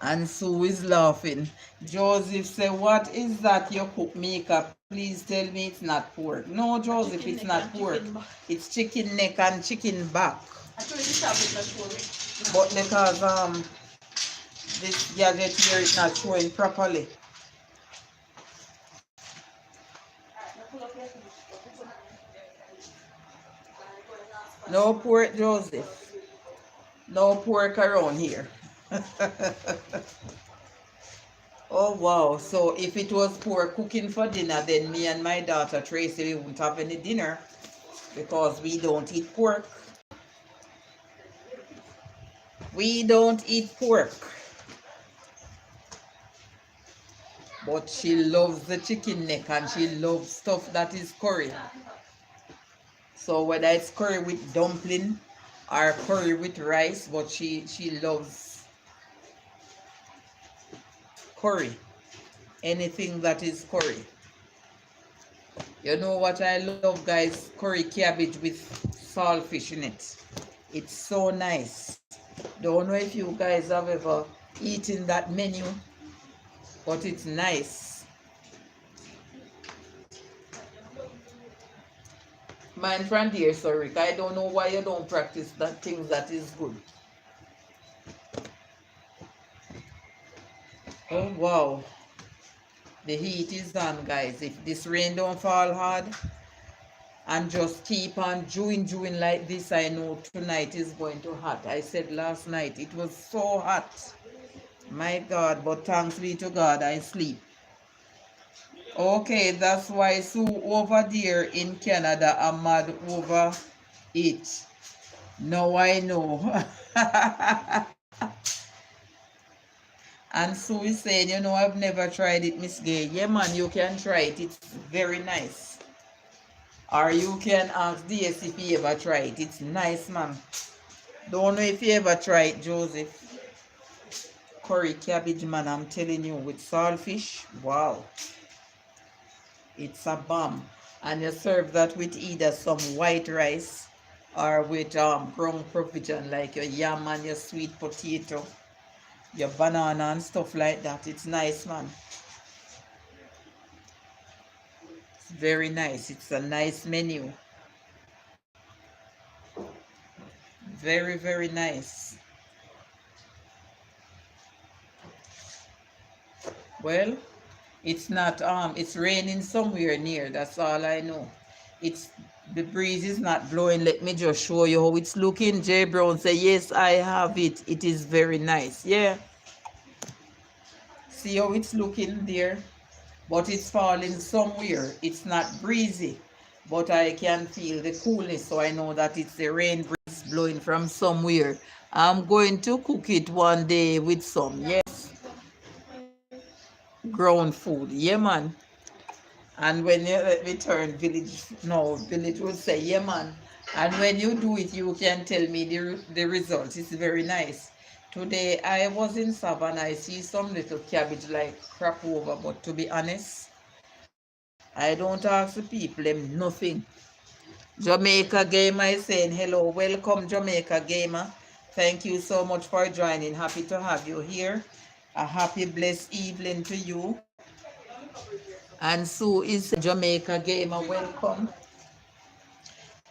And Sue is laughing. Joseph said, what is that you cook, Mika? Please tell me it's not pork. No, Joseph, it's not pork. It's chicken neck and chicken back. But because this gadget here is not showing properly. No pork, Joseph. No pork around here. Oh wow, so if it was pork cooking for dinner, then me and my daughter Tracy wouldn't have any dinner because we don't eat pork. We don't eat pork. But she loves the chicken neck and she loves stuff that is curry. So whether it's curry with dumpling or curry with rice, but she loves curry. Anything that is curry. You know what I love, guys? Curry cabbage with saltfish in it. It's so nice. Don't know if you guys have ever eaten that menu, but it's nice. Mine from dear, sorry, I don't know why you don't practice that thing that is good. Oh wow. The heat is on, guys. If this rain don't fall hard, and just keep on doing like this. I know tonight is going to hot. I said last night it was so hot. My God, but thanks be to God, I sleep. Okay, that's why Sue over there in Canada are mad over it. Now I know. And Sue is saying, you know, I've never tried it, Miss Gay. Yeah, man, you can try it. It's very nice. Or you can ask DS if he ever try it. It's nice, man. Don't know if you ever try it, Joseph. Curry cabbage, man, I'm telling you, with saltfish. Wow. It's a bomb. And you serve that with either some white rice or with ground provision like your yam and your sweet potato, your banana and stuff like that. It's nice, man. It's very nice. It's a nice menu. Very, very nice. Well, it's not it's raining somewhere near. That's all I know. It's the breeze is not blowing. Let me just show you how it's looking. Jay Brown say, yes, I have it. It is very nice. Yeah. See how it's looking there? But it's falling somewhere. It's not breezy. But I can feel the coolness, so I know that it's the rain breeze blowing from somewhere. I'm going to cook it one day with some, yes, ground food. Yeah, man. And when you let me turn village, no, village will say, yeah, man. And when you do it, you can tell me the result. It's very nice. Today, I was in Savannah. I see some little cabbage like crap over, but to be honest, I don't ask the people them nothing. Jamaica Gamer is saying hello. Welcome, Jamaica Gamer. Thank you so much for joining. Happy to have you here. A happy, blessed evening to you. And Sue is Jamaica Gamer. Welcome.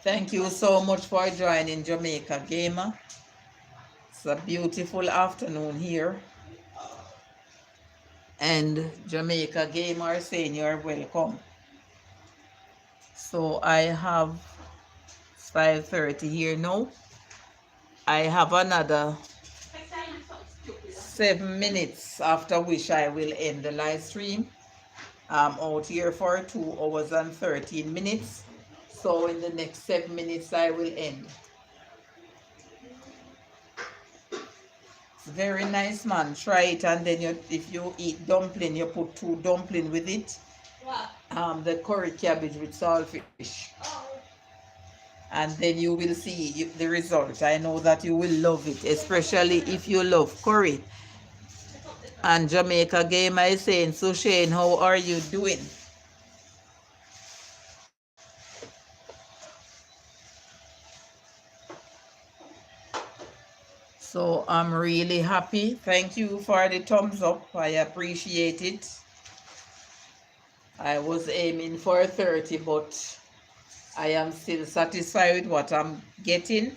Thank you so much for joining, Jamaica Gamer. It's a beautiful afternoon here. And Jamaica Gamer saying you're welcome. So I have 5:30 here now. I have another 7 minutes, after which I will end the live stream. I'm out here for 2 hours and 13 minutes. So in the next 7 minutes, I will end. It's very nice, man. Try it, and then if you eat dumpling, you put 2 dumpling with it. The curry cabbage with saltfish. And then you will see the result. I know that you will love it, especially if you love curry. And Jamaica Gamer is saying, so Shane, how are you doing? So I'm really happy. Thank you for the thumbs up. I appreciate it. I was aiming for 30, but I am still satisfied with what I'm getting.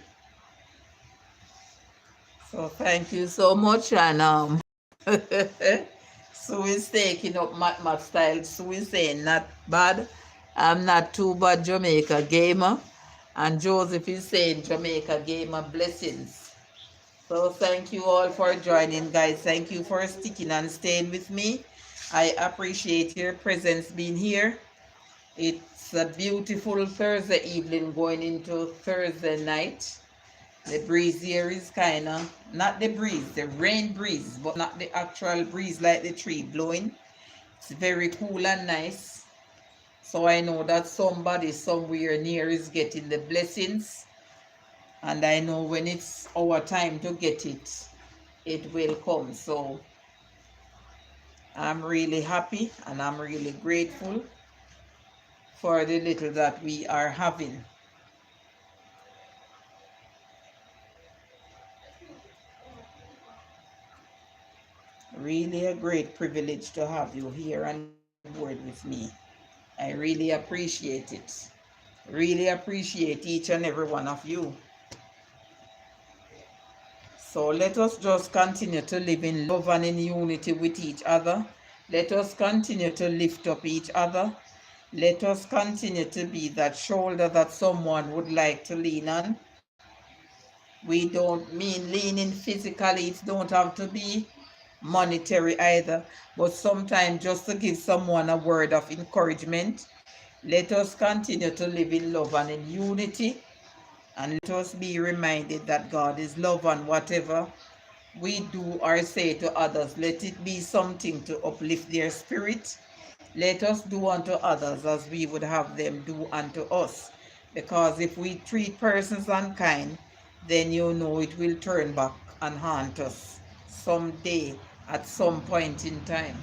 So thank you so much. And Sue is taking up my style. Sue is saying not bad. I'm not too bad, Jamaica Gamer. And Joseph is saying Jamaica Gamer blessings. So thank you all for joining, guys. Thank you for sticking and staying with me. I appreciate your presence being here. It's a beautiful Thursday evening going into Thursday night. The breeze here is kind of, not the breeze, the rain breeze, but not the actual breeze like the tree blowing. It's very cool and nice. So I know that somebody somewhere near is getting the blessings. And I know when it's our time to get it, it will come. So I'm really happy and I'm really grateful for the little that we are having. Really a great privilege to have you here on board with me. I really appreciate it. Really appreciate each and every one of you. So let us just continue to live in love and in unity with each other. Let us continue to lift up each other. Let us continue to be that shoulder that someone would like to lean on. We don't mean leaning physically, it don't have to be monetary either, but sometimes just to give someone a word of encouragement. Let us continue to live in love and in unity, and let us be reminded that God is love, and whatever we do or say to others, let it be something to uplift their spirit. Let us do unto others as we would have them do unto us. Because if we treat persons unkind, then you know it will turn back and haunt us someday at some point in time.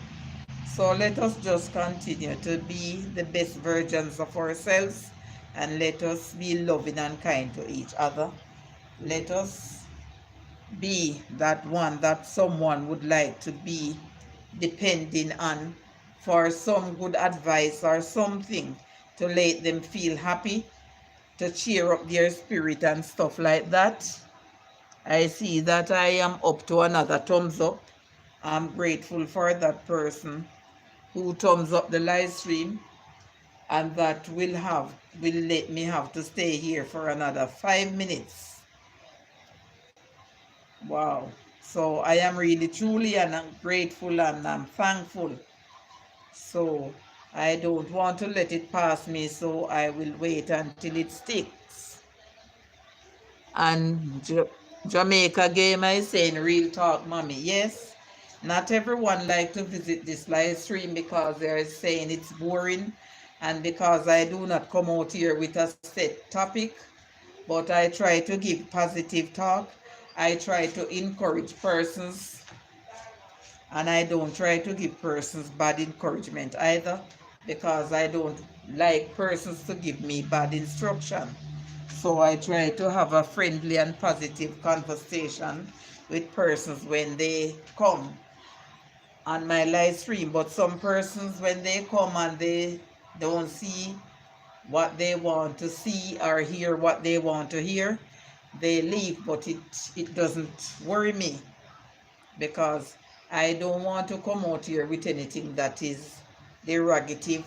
So let us just continue to be the best versions of ourselves, and let us be loving and kind to each other. Let us be that one that someone would like to be depending on for some good advice or something to let them feel happy, to cheer up their spirit and stuff like that. I see that I am up to another thumbs up. I'm grateful for that person who thumbs up the live stream, and that will let me have to stay here for another 5 minutes. Wow. So I am really truly and I'm grateful and I'm thankful. So I don't want to let it pass me, so I will wait until it sticks. And Jamaica Game is saying real talk, mommy. Yes, not everyone like to visit this live stream because they're saying it's boring, and because I do not come out here with a set topic, but I try to give positive talk. I try to encourage persons, and I don't try to give persons bad encouragement either, because I don't like persons to give me bad instruction. So I try to have a friendly and positive conversation with persons when they come on my live stream. But some persons, when they come and they don't see what they want to see or hear what they want to hear, they leave. But it doesn't worry me, because I don't want to come out here with anything that is derogative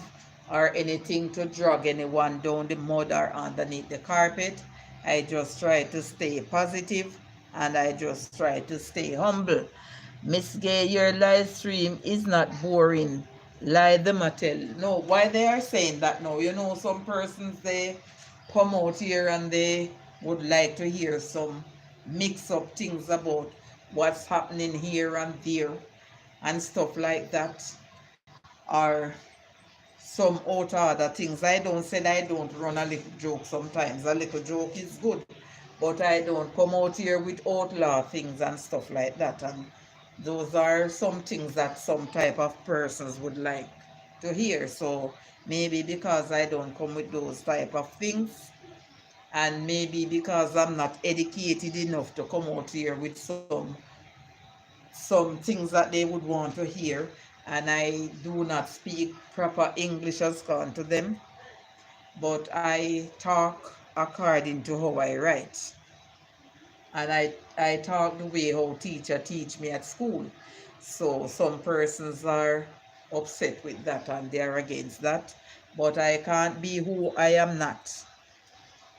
or anything to drag anyone down the mud or underneath the carpet. I just try to stay positive, and I just try to stay humble. Miss Gay, your live stream is not boring. Lie the Mattel. No, why they are saying that now? You know, some persons, they come out here and they would like to hear some mix up things about what's happening here and there and stuff like that, or some out other things. I don't say I don't run a little joke sometimes. A little joke is good, but I don't come out here with outlaw things and stuff like that. And those are some things that some type of persons would like to hear. So maybe because I don't come with those type of things, and maybe because I'm not educated enough to come out here with some things that they would want to hear, and I do not speak proper English as gone to them, but I talk according to how I write, and I talk the way how teacher teach me at school. So some persons are upset with that and they are against that, but I can't be who I am not.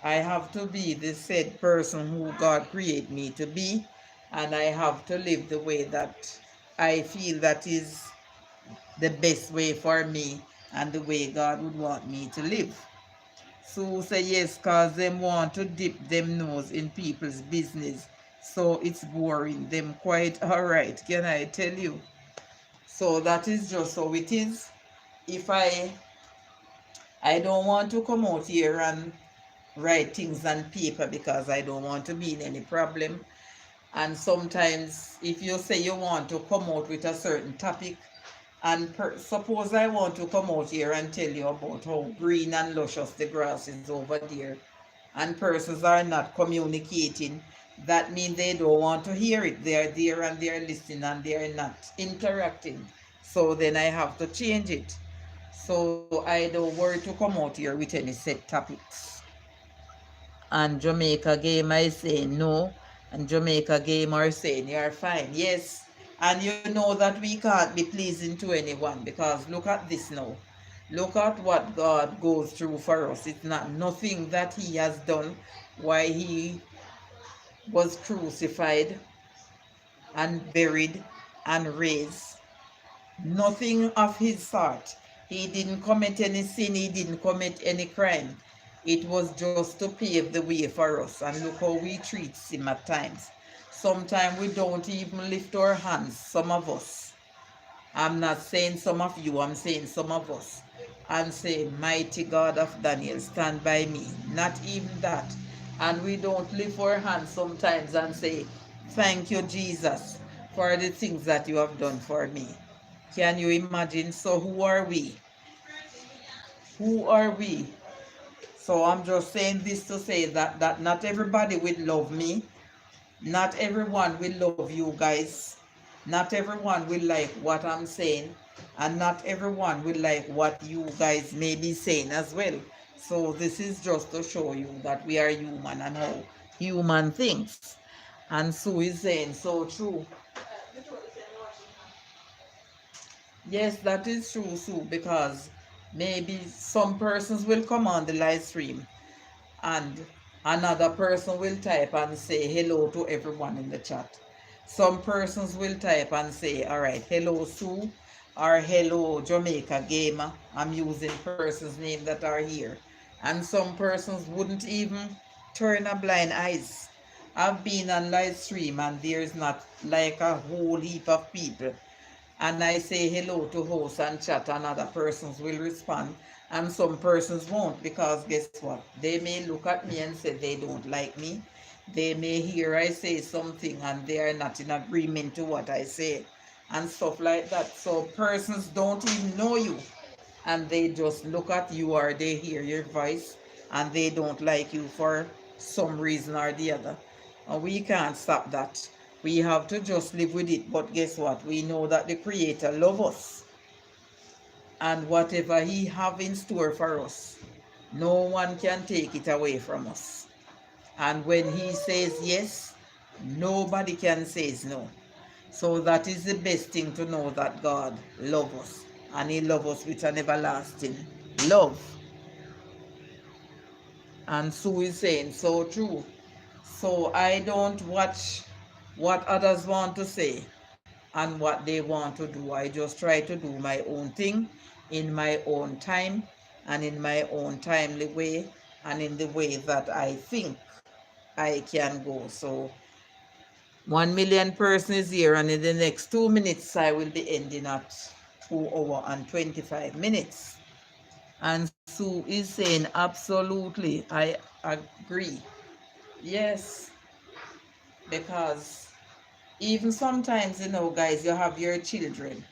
I have to be the said person who God created me to be, and I have to live the way that I feel that is the best way for me and the way God would want me to live. So say yes, cause them want to dip them nose in people's business. So it's boring. Them quite alright, can I tell you? So that is just how it is. If I don't want to come out here and write things on paper because I don't want to be in any problem. And sometimes if you say you want to come out with a certain topic, and suppose I want to come out here and tell you about how green and luscious the grass is over there, and persons are not communicating, that means they don't want to hear it. They are there and they are listening and they are not interacting. So then I have to change it. So I don't worry to come out here with any set topics. And Jamaica Game is saying no, and Jamaica Game are saying you're fine. Yes, and you know that we can't be pleasing to anyone, because look at this now. Look at what God goes through for us. It's not nothing that he has done why he was crucified and buried and raised. Nothing of his sort. He didn't commit any sin, he didn't commit any crime. It was just to pave the way for us. And look how we treat him at times. Sometimes we don't even lift our hands, some of us. I'm not saying some of you, I'm saying some of us. And say, mighty God of Daniel, stand by me. Not even that. And we don't lift our hands sometimes and say, thank you, Jesus, for the things that you have done for me. Can you imagine? So who are we? Who are we? So I'm just saying this to say that not everybody will love me. Not everyone will love you guys. Not everyone will like what I'm saying. And not everyone will like what you guys may be saying as well. So this is just to show you that we are human and how human thinks. And Sue is saying so true. Yes, that is true, Sue, because maybe some persons will come on the live stream and another person will type and say hello to everyone in the chat. Some persons will type and say, all right, hello, Sue, or hello, Jamaica Gamer. I'm using persons' names that are here. And some persons wouldn't even turn a blind eyes. I've been on live stream and there's not like a whole heap of people, and I say hello to host and chat, and other persons will respond and some persons won't, because guess what, they may look at me and say they don't like me. They may hear I say something and they are not in agreement to what I say and stuff like that. So persons don't even know you and they just look at you or they hear your voice and they don't like you for some reason or the other. And we can't stop that. We have to just live with it. But guess what? We know that the Creator loves us. And whatever he have in store for us, no one can take it away from us. And when he says yes, nobody can say no. So that is the best thing to know, that God loves us. And he loves us with an everlasting love. And Sue is saying so true. So I don't watch what others want to say and what they want to do. I just try to do my own thing in my own time and in my own timely way and in the way that I think I can go. So 1 million person is here, and in the next 2 minutes I will be ending at 2 hours and 25 minutes. And Sue is saying absolutely, I agree. Yes, because even sometimes, guys, you have your children,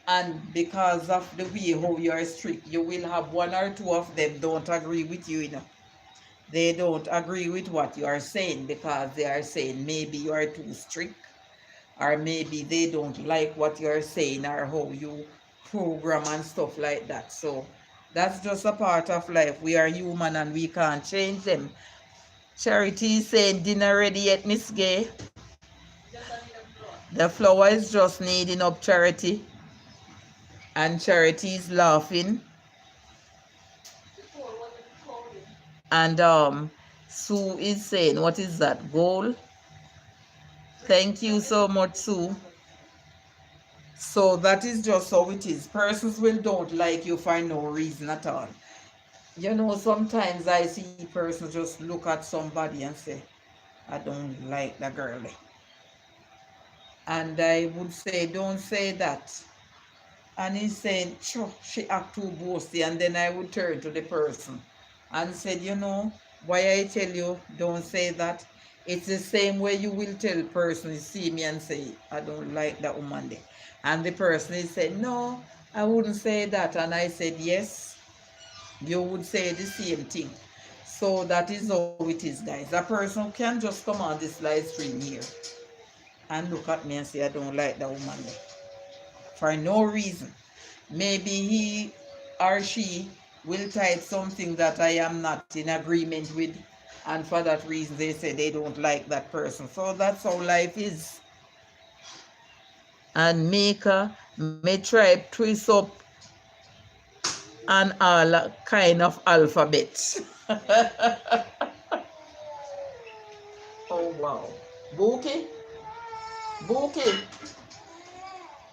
and because of the way how you are strict, you will have one or two of them don't agree with you. They don't agree with what you are saying because they are saying maybe you are too strict, or maybe they don't like what you are saying or how you program and stuff like that. So that's just a part of life. We are human and we can't change them. Charity is saying dinner ready yet, Miss Gay? The flour is just needing up, Charity. And Charity is laughing. And Sue is saying, what is that, goal? Thank you so much, Sue. So that is just how it is. Persons will don't like you for no reason at all. Sometimes I see persons just look at somebody and say, I don't like the girlie. And I would say, don't say that. And he's saying, sure, she act too boasty. And then I would turn to the person and said, why I tell you, don't say that. It's the same way you will tell person, you see me and say, I don't like that woman there. And the person is saying, no, I wouldn't say that. And I said, yes, you would say the same thing. So that is how it is, guys. A person can just come on this live stream here and look at me and say, I don't like that woman there, for no reason. Maybe he or she will type something that I am not in agreement with, and for that reason they say they don't like that person. So that's how life is. And Maker may try twist up and all kind of alphabets. Oh wow. Bookie? Bookie?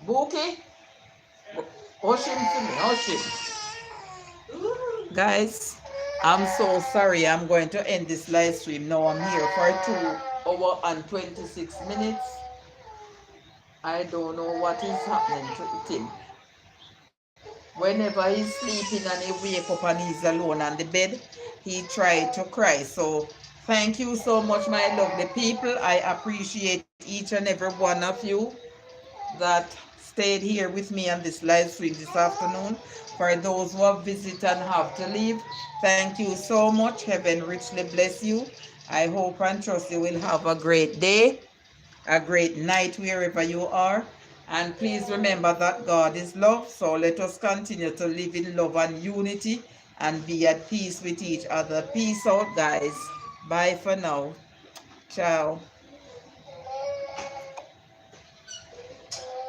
Bookie? Hush him to me, hush him. Guys, I'm so sorry. I'm going to end this live stream. Now I'm here for 2 hours and 26 minutes. I don't know what is happening to him. Whenever he's sleeping and he wake up and he's alone on the bed, he tried to cry. So thank you so much, my lovely people. I appreciate each and every one of you that stayed here with me on this live stream this afternoon. For those who have visited and have to leave, thank you so much. Heaven richly bless you. I hope and trust you will have a great day, a great night wherever you are. And please remember that God is love. So let us continue to live in love and unity and be at peace with each other. Peace out, guys. Bye for now. Ciao.